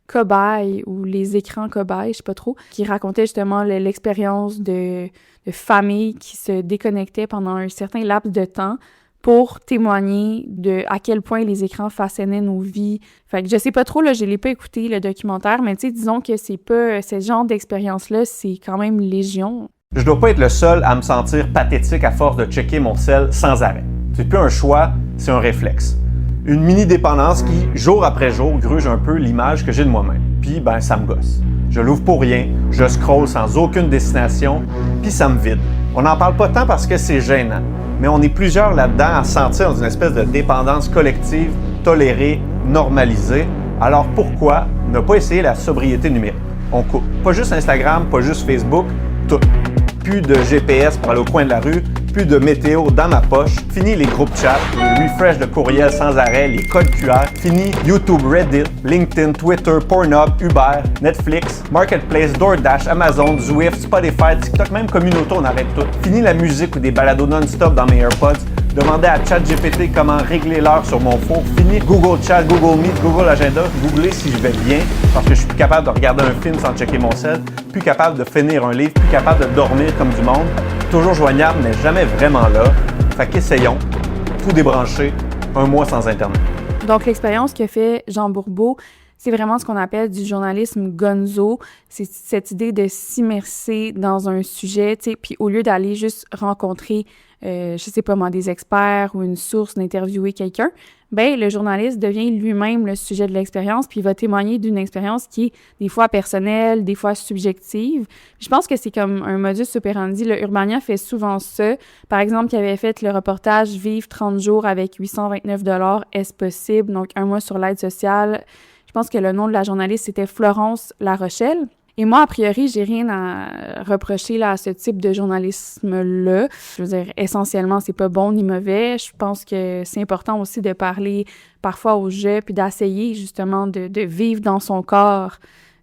Cobaye ou Les écrans cobayes, je sais pas trop, qui racontait justement l'expérience de familles qui se déconnectaient pendant un certain laps de temps pour témoigner de à quel point les écrans façonnaient nos vies. Fait que je sais pas trop, là, je l'ai pas écouté, le documentaire, mais tu sais, disons que c'est pas, ce genre d'expérience-là, c'est quand même légion. Je dois pas être le seul à me sentir pathétique à force de checker mon cell sans arrêt. C'est plus un choix, c'est un réflexe. Une mini-dépendance qui, jour après jour, gruge un peu l'image que j'ai de moi-même. Puis, ben, ça me gosse. Je l'ouvre pour rien, je scrolle sans aucune destination, puis ça me vide. On n'en parle pas tant parce que c'est gênant, mais on est plusieurs là-dedans à sentir dans une espèce de dépendance collective, tolérée, normalisée. Alors pourquoi ne pas essayer la sobriété numérique? On coupe. Pas juste Instagram, pas juste Facebook, tout. Plus de GPS pour aller au coin de la rue, plus de météo dans ma poche, fini les groupes chat, les refresh de courriel sans arrêt, les codes QR, fini YouTube, Reddit, LinkedIn, Twitter, Pornhub, Uber, Netflix, Marketplace, DoorDash, Amazon, Zwift, Spotify, TikTok, même Communauto, on arrête tout. Fini la musique ou des balados non-stop dans mes AirPods. Demandez à ChatGPT comment régler l'heure sur mon four. Fini Google Chat, Google Meet, Google Agenda. Googlez si je vais bien, parce que je suis plus capable de regarder un film sans checker mon cell, plus capable de finir un livre, plus capable de dormir comme du monde. Toujours joignable, mais jamais vraiment là. Fait qu'essayons, tout débrancher, 1 mois sans Internet. Donc, l'expérience que fait Jean Bourbeau, c'est vraiment ce qu'on appelle du journalisme gonzo. C'est cette idée de s'immerser dans un sujet, tu sais, puis au lieu d'aller juste rencontrer, je sais pas moi, des experts ou une source, d'interviewer quelqu'un, ben le journaliste devient lui-même le sujet de l'expérience, puis il va témoigner d'une expérience qui est des fois personnelle, des fois subjective. Je pense que c'est comme un modus operandi. Le Urbania fait souvent ça. Par exemple, il avait fait le reportage « Vivre 30 jours avec 829 $, est-ce possible? » Donc, 1 mois sur l'aide sociale. Je pense que le nom de la journaliste, c'était Florence Larochelle. Et moi, a priori, j'ai rien à reprocher là, à ce type de journalisme-là. Je veux dire, essentiellement, c'est pas bon ni mauvais. Je pense que c'est important aussi de parler parfois au jeu puis d'essayer justement de vivre dans son corps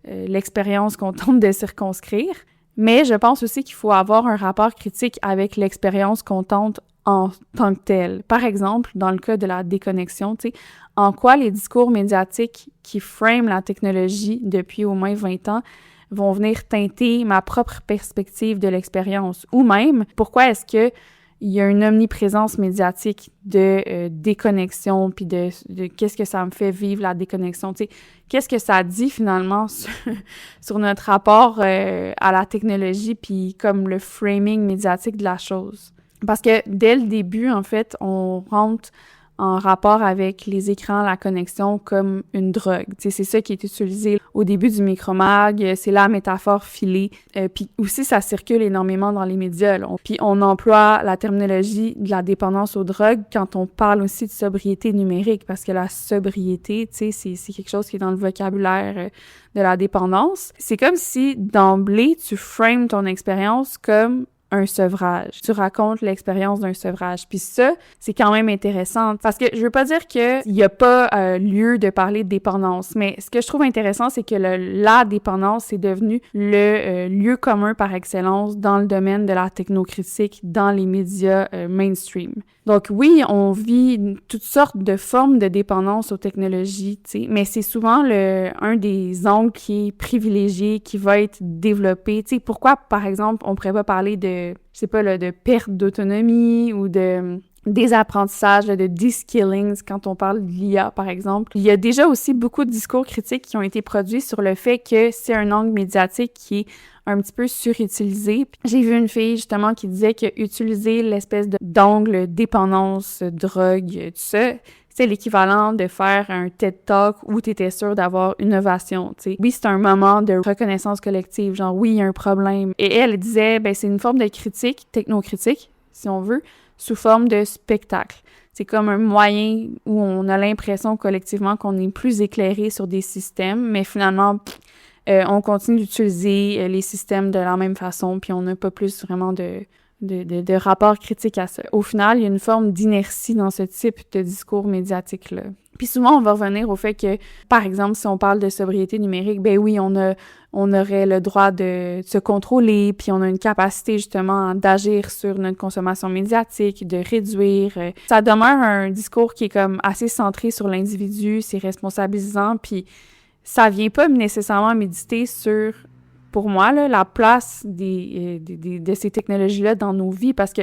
l'expérience qu'on tente de circonscrire. Mais je pense aussi qu'il faut avoir un rapport critique avec l'expérience qu'on tente en tant que tel. Par exemple, dans le cas de la déconnexion, tu sais, en quoi les discours médiatiques qui frament la technologie depuis au moins 20 ans vont venir teinter ma propre perspective de l'expérience, ou même pourquoi est-ce que il y a une omniprésence médiatique de déconnexion, puis de qu'est-ce que ça me fait vivre, la déconnexion, tu sais, qu'est-ce que ça dit finalement sur notre rapport à la technologie, puis comme le framing médiatique de la chose. Parce que dès le début, en fait, on rentre en rapport avec les écrans, la connexion comme une drogue. Tu sais, c'est ça qui est utilisé au début du micromag, c'est la métaphore filée. Puis aussi, ça circule énormément dans les médias. Puis on emploie la terminologie de la dépendance aux drogues quand on parle aussi de sobriété numérique, parce que la sobriété, tu sais, c'est quelque chose qui est dans le vocabulaire de la dépendance. C'est comme si, d'emblée, tu frames ton expérience comme un sevrage. Tu racontes l'expérience d'un sevrage. Puis ça, c'est quand même intéressant. Parce que je veux pas dire qu'il y a pas lieu de parler de dépendance, mais ce que je trouve intéressant, c'est que la dépendance est devenu le lieu commun par excellence dans le domaine de la technocritique dans les médias mainstream. Donc oui, on vit toutes sortes de formes de dépendance aux technologies, tu sais, mais c'est souvent un des angles qui est privilégié, qui va être développé. Tu sais, pourquoi, par exemple, on pourrait pas parler de, je sais pas, là, de perte d'autonomie ou de désapprentissage, de de-skilling, quand on parle de l'IA, par exemple. Il y a déjà aussi beaucoup de discours critiques qui ont été produits sur le fait que c'est un angle médiatique qui est un petit peu surutilisé. J'ai vu une fille, justement, qui disait que utiliser l'espèce d'angle dépendance, drogue, tout ça, c'est l'équivalent de faire un TED Talk où tu étais sûr d'avoir une ovation, tu sais. Oui, c'est un moment de reconnaissance collective, genre oui, il y a un problème. Et elle disait, ben c'est une forme de critique, technocritique, si on veut, sous forme de spectacle. C'est comme un moyen où on a l'impression collectivement qu'on est plus éclairé sur des systèmes, mais finalement, on continue d'utiliser les systèmes de la même façon, puis on n'a pas plus vraiment de rapport critique à ça. Au final, il y a une forme d'inertie dans ce type de discours médiatique-là. Puis souvent, on va revenir au fait que, par exemple, si on parle de sobriété numérique, ben oui, on aurait le droit de se contrôler, puis on a une capacité justement d'agir sur notre consommation médiatique, de réduire. Ça demeure un discours qui est comme assez centré sur l'individu, c'est responsabilisant, puis ça vient pas nécessairement méditer sur, pour moi, là, la place de ces technologies-là dans nos vies, parce que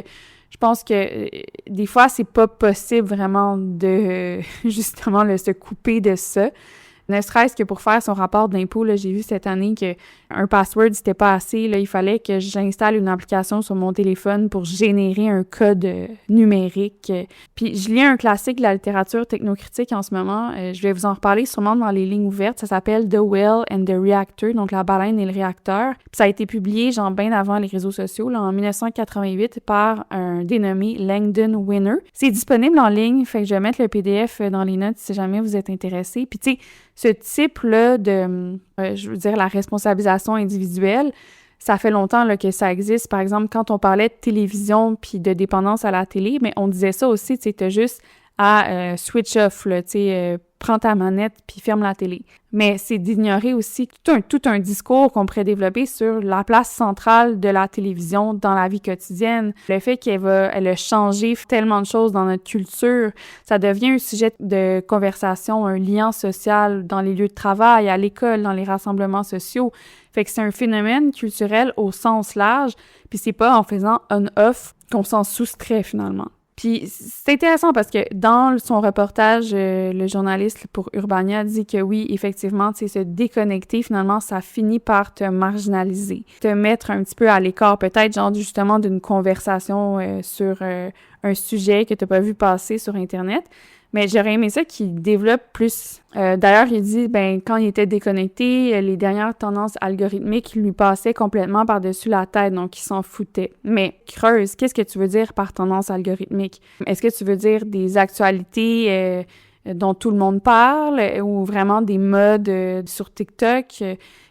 je pense que des fois, c'est pas possible vraiment de, justement, se couper de ça. Ne serait-ce que pour faire son rapport d'impôt, là, j'ai vu cette année qu'un password, c'était pas assez. Là, il fallait que j'installe une application sur mon téléphone pour générer un code numérique. Puis je lis un classique de la littérature technocritique en ce moment. Je vais vous en reparler sûrement dans les lignes ouvertes. Ça s'appelle The Whale and the Reactor, donc la baleine et le réacteur. Puis ça a été publié, genre, bien avant les réseaux sociaux, là, en 1988 par un dénommé Langdon Winner. C'est disponible en ligne, fait que je vais mettre le PDF dans les notes si jamais vous êtes intéressés. Puis tu sais, ce type-là de, je veux dire, la responsabilisation individuelle, ça fait longtemps là, que ça existe. Par exemple, quand on parlait de télévision puis de dépendance à la télé, mais on disait ça aussi, tu sais, t'as juste à switch off, là, tu sais, prends ta manette puis ferme la télé. Mais c'est d'ignorer aussi tout un discours qu'on pourrait développer sur la place centrale de la télévision dans la vie quotidienne. Le fait elle a changé tellement de choses dans notre culture, ça devient un sujet de conversation, un lien social dans les lieux de travail, à l'école, dans les rassemblements sociaux. Fait que c'est un phénomène culturel au sens large, puis c'est pas en faisant on-off qu'on s'en soustrait finalement. Puis c'est intéressant parce que dans son reportage, le journaliste pour Urbania dit que oui, effectivement, tu sais, se déconnecter, finalement, ça finit par te marginaliser, te mettre un petit peu à l'écart, peut-être genre justement d'une conversation sur un sujet que tu n'as pas vu passer sur Internet. Mais j'aurais aimé ça qu'il développe plus. D'ailleurs, il dit, quand il était déconnecté, les dernières tendances algorithmiques lui passaient complètement par-dessus la tête, donc il s'en foutait. Mais creuse, qu'est-ce que tu veux dire par tendance algorithmique? Est-ce que tu veux dire des actualités dont tout le monde parle ou vraiment des modes sur TikTok?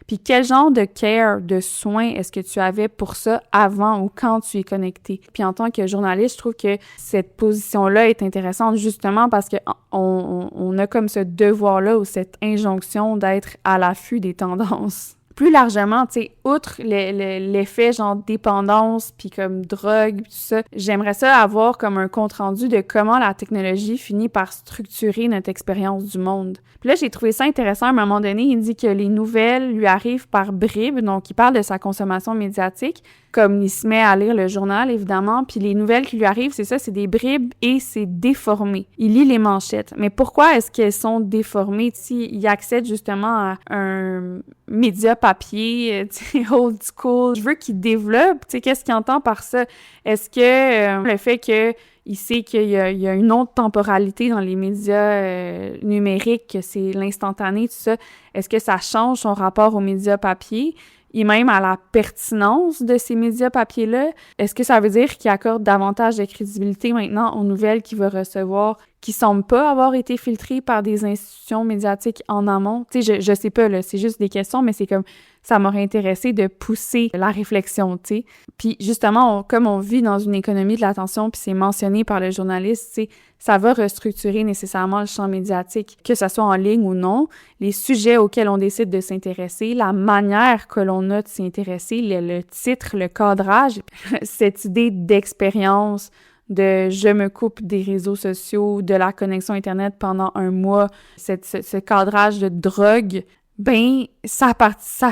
Puis quel genre de care, de soins est-ce que tu avais pour ça avant ou quand tu es connecté? Puis en tant que journaliste, je trouve que cette position-là est intéressante justement parce que on a comme ce devoir-là ou cette injonction d'être à l'affût des tendances. plus largement, tu sais, outre l'effet genre dépendance, puis comme drogue, tout ça, j'aimerais ça avoir comme un compte-rendu de comment la technologie finit par structurer notre expérience du monde. Puis là, j'ai trouvé ça intéressant. À un moment donné, il dit que les nouvelles lui arrivent par bribes, donc il parle de sa consommation médiatique, comme il se met à lire le journal, évidemment, puis les nouvelles qui lui arrivent, c'est ça, c'est des bribes et c'est déformé. Il lit les manchettes. Mais pourquoi est-ce qu'elles sont déformées? Il accède justement à un média papier, old school. Je veux qu'il développe, qu'est-ce qu'il entend par ça? Est-ce que le fait que il sait qu'il y a une autre temporalité dans les médias numériques, que c'est l'instantané, tout ça, est-ce que ça change son rapport aux médias papier? Et même à la pertinence de ces médias papier-là, est-ce que ça veut dire qu'il accorde davantage de crédibilité maintenant aux nouvelles qu'il va recevoir qui semblent pas avoir été filtrées par des institutions médiatiques en amont? Tu sais, je sais pas, là, c'est juste des questions, mais c'est comme, ça m'aurait intéressé de pousser la réflexion, tu sais. Puis justement, comme on vit dans une économie de l'attention, puis c'est mentionné par le journaliste, tu sais, ça va restructurer nécessairement le champ médiatique, que ce soit en ligne ou non, les sujets auxquels on décide de s'intéresser, la manière que l'on a de s'y intéresser, le titre, le cadrage, cette idée d'expérience, de je me coupe des réseaux sociaux, de la connexion Internet pendant un mois, ce cadrage de drogue, ben ça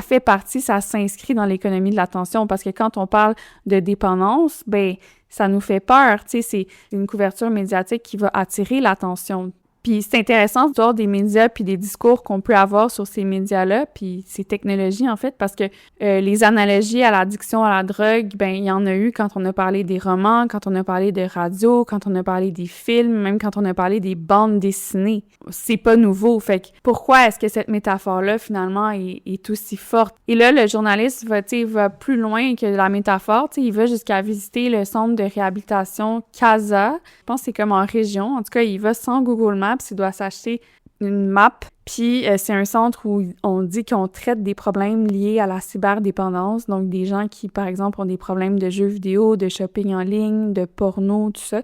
fait partie, ça s'inscrit dans l'économie de l'attention, parce que quand on parle de dépendance, ben ça nous fait peur, tu sais, c'est une couverture médiatique qui va attirer l'attention. Puis c'est intéressant de voir des médias puis des discours qu'on peut avoir sur ces médias-là, puis ces technologies, en fait, parce que les analogies à l'addiction à la drogue, ben il y en a eu quand on a parlé des romans, quand on a parlé de radio, quand on a parlé des films, même quand on a parlé des bandes dessinées. C'est pas nouveau, fait que pourquoi est-ce que cette métaphore-là, finalement, est aussi forte? Et là, le journaliste va plus loin que la métaphore, il va jusqu'à visiter le centre de réhabilitation CASA. Je pense que c'est comme en région. En tout cas, il va sans Google Maps, il doit s'acheter une map. Puis c'est un centre où on dit qu'on traite des problèmes liés à la cyberdépendance, donc des gens qui, par exemple, ont des problèmes de jeux vidéo, de shopping en ligne, de porno, tout ça.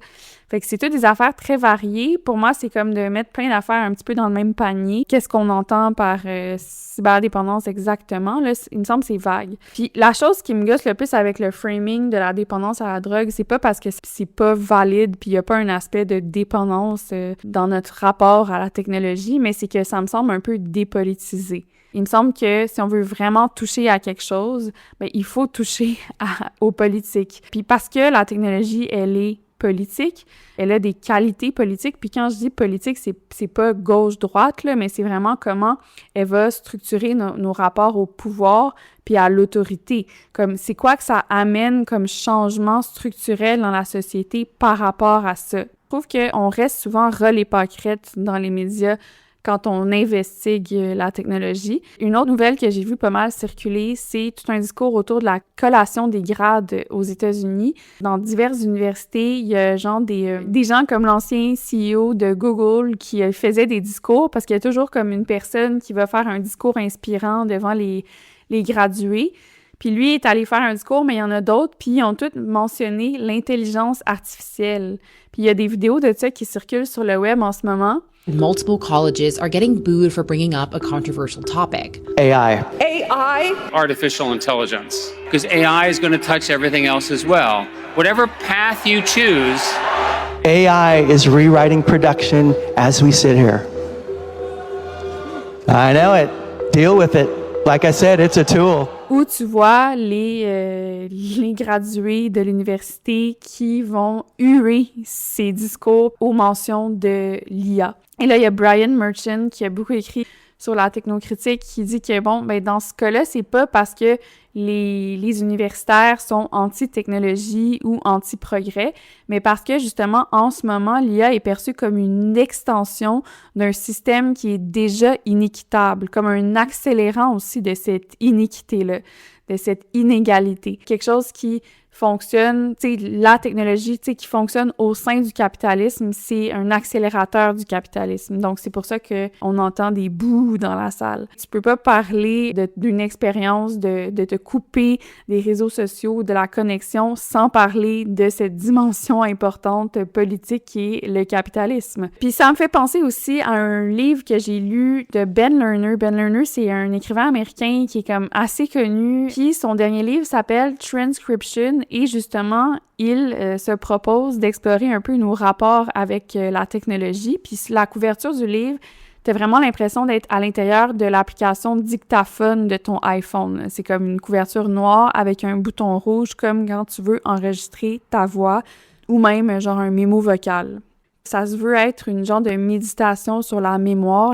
Fait que c'est toutes des affaires très variées. Pour moi, c'est comme de mettre plein d'affaires un petit peu dans le même panier. Qu'est-ce qu'on entend par cyberdépendance exactement? Là, il me semble que c'est vague. Puis la chose qui me gosse le plus avec le framing de la dépendance à la drogue, c'est pas parce que c'est pas valide, puis il y a pas un aspect de dépendance dans notre rapport à la technologie, mais c'est que ça me semble un peu dépolitisé. Il me semble que si on veut vraiment toucher à quelque chose, ben, il faut toucher aux politiques. Puis parce que la technologie, elle est politique, elle a des qualités politiques, puis quand je dis politique, c'est pas gauche-droite, là, mais c'est vraiment comment elle va structurer nos rapports au pouvoir puis à l'autorité. Comme, c'est quoi que ça amène comme changement structurel dans la société par rapport à ça. Je trouve qu'on reste souvent relais pâquerettes dans les médias quand on investigue la technologie. Une autre nouvelle que j'ai vue pas mal circuler, c'est tout un discours autour de la collation des grades aux États-Unis. Dans diverses universités, il y a genre des gens comme l'ancien CEO de Google qui faisait des discours, parce qu'il y a toujours comme une personne qui va faire un discours inspirant devant les gradués. Puis lui est allé faire un discours, mais il y en a d'autres, puis ils ont tous mentionné l'intelligence artificielle. Puis il y a des vidéos de ça qui circulent sur le web en ce moment. Multiple colleges are getting booed for bringing up a controversial topic. AI. AI? Artificial intelligence. Because AI is going to touch everything else as well. Whatever path you choose. AI is rewriting production as we sit here. I know it. Deal with it. Like I said, it's a tool. Où tu vois les gradués de l'université qui vont huer ces discours aux mentions de l'IA. Et là, il y a Brian Merchant qui a beaucoup écrit sur la technocritique qui dit que, bon, ben dans ce cas-là, c'est pas parce que les universitaires sont anti-technologie ou anti-progrès, mais parce que, justement, en ce moment, l'IA est perçue comme une extension d'un système qui est déjà inéquitable, comme un accélérant aussi de cette iniquité-là, de cette inégalité. Quelque chose qui fonctionne, tu sais, la technologie, tu sais, qui fonctionne au sein du capitalisme, c'est un accélérateur du capitalisme. Donc, c'est pour ça qu'on entend des bouts dans la salle. Tu peux pas parler d'une expérience de te couper des réseaux sociaux, de la connexion, sans parler de cette dimension importante politique qui est le capitalisme. Puis ça me fait penser aussi à un livre que j'ai lu de Ben Lerner. Ben Lerner, c'est un écrivain américain qui est comme assez connu. Puis son dernier livre s'appelle Transcription et justement, il se propose d'explorer un peu nos rapports avec la technologie. Puis la couverture du livre, t'as vraiment l'impression d'être à l'intérieur de l'application dictaphone de ton iPhone. C'est comme une couverture noire avec un bouton rouge, comme quand tu veux enregistrer ta voix ou même genre un mémo vocal. Ça se veut être une genre de méditation sur la mémoire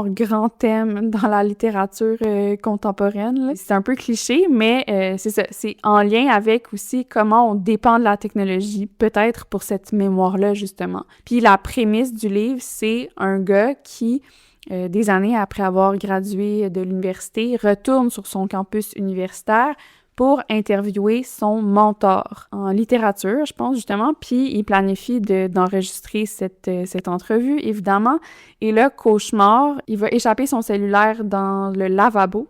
grand thème dans la littérature contemporaine. Là. C'est un peu cliché, mais c'est ça. C'est en lien avec aussi comment on dépend de la technologie, peut-être pour cette mémoire-là, justement. Puis la prémisse du livre, c'est un gars qui, des années après avoir gradué de l'université, retourne sur son campus universitaire pour interviewer son mentor en littérature, je pense, justement, puis il planifie d'enregistrer cette entrevue, évidemment. Et là, cauchemar, il va échapper son cellulaire dans le lavabo,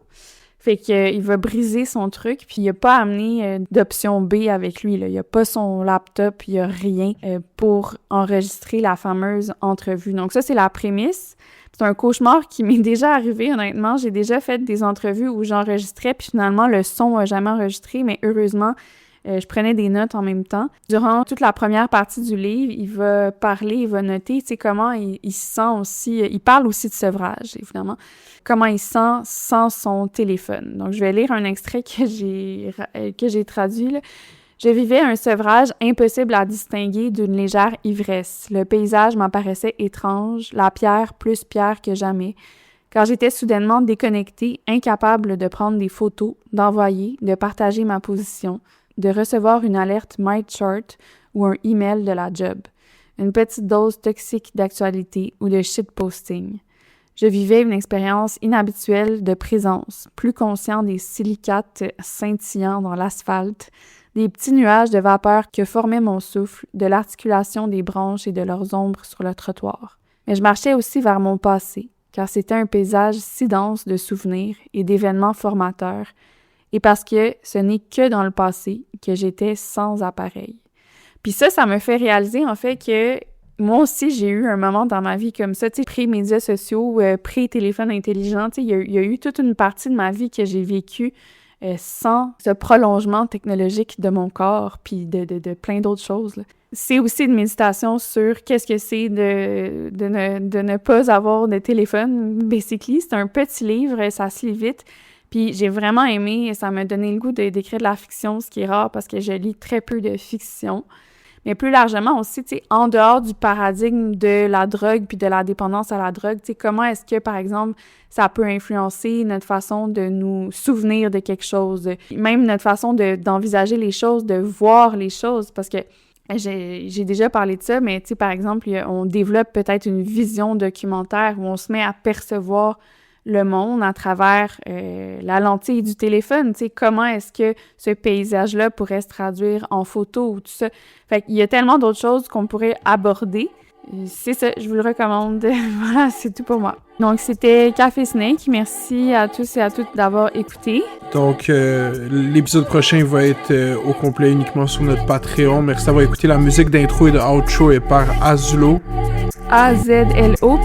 fait qu'il va briser son truc, puis il n'a pas amené d'option B avec lui, là. Il n'a pas son laptop, il n'y a rien pour enregistrer la fameuse entrevue. Donc ça, c'est la prémisse. C'est un cauchemar qui m'est déjà arrivé, honnêtement. J'ai déjà fait des entrevues où j'enregistrais, puis finalement, le son n'a jamais enregistré, mais heureusement, je prenais des notes en même temps. Durant toute la première partie du livre, il va parler, il va noter, tu sais, comment il se sent aussi. Il parle aussi de sevrage, évidemment. Comment il se sent sans son téléphone. Donc, je vais lire un extrait que j'ai traduit, là. Je vivais un sevrage impossible à distinguer d'une légère ivresse. Le paysage m'apparaissait étrange, la pierre plus pierre que jamais, car j'étais soudainement déconnectée, incapable de prendre des photos, d'envoyer, de partager ma position, de recevoir une alerte My Chart ou un email de la job, une petite dose toxique d'actualité ou de shitposting. Je vivais une expérience inhabituelle de présence, plus conscient des silicates scintillants dans l'asphalte, des petits nuages de vapeur que formait mon souffle, de l'articulation des branches et de leurs ombres sur le trottoir. Mais je marchais aussi vers mon passé, car c'était un paysage si dense de souvenirs et d'événements formateurs, et parce que ce n'est que dans le passé que j'étais sans appareil. Puis ça me fait réaliser en fait que moi aussi, j'ai eu un moment dans ma vie comme ça, tu sais, pré-médias sociaux, pré-téléphone intelligent, tu sais, il y a eu toute une partie de ma vie que j'ai vécue sans ce prolongement technologique de mon corps, puis de plein d'autres choses, là. C'est aussi une méditation sur qu'est-ce que c'est de ne pas avoir de téléphone, basically. C'est un petit livre, ça se lit vite, puis j'ai vraiment aimé, ça m'a donné le goût d'écrire de la fiction, ce qui est rare parce que je lis très peu de fiction. Mais plus largement aussi, tu sais, en dehors du paradigme de la drogue puis de la dépendance à la drogue, tu sais, comment est-ce que, par exemple, ça peut influencer notre façon de nous souvenir de quelque chose, même notre façon d'envisager les choses, de voir les choses, parce que j'ai déjà parlé de ça, mais tu sais, par exemple, on développe peut-être une vision documentaire où on se met à percevoir le monde à travers la lentille du téléphone, tu sais, comment est-ce que ce paysage-là pourrait se traduire en photo ou tout ça. Fait qu'il y a tellement d'autres choses qu'on pourrait aborder. C'est ça, je vous le recommande. Voilà, c'est tout pour moi. Donc, c'était Café Snake. Merci à tous et à toutes d'avoir écouté. Donc, l'épisode prochain va être au complet uniquement sur notre Patreon. Merci d'avoir écouté. La musique d'intro et de outro est par Azulo. A-Z-L-O.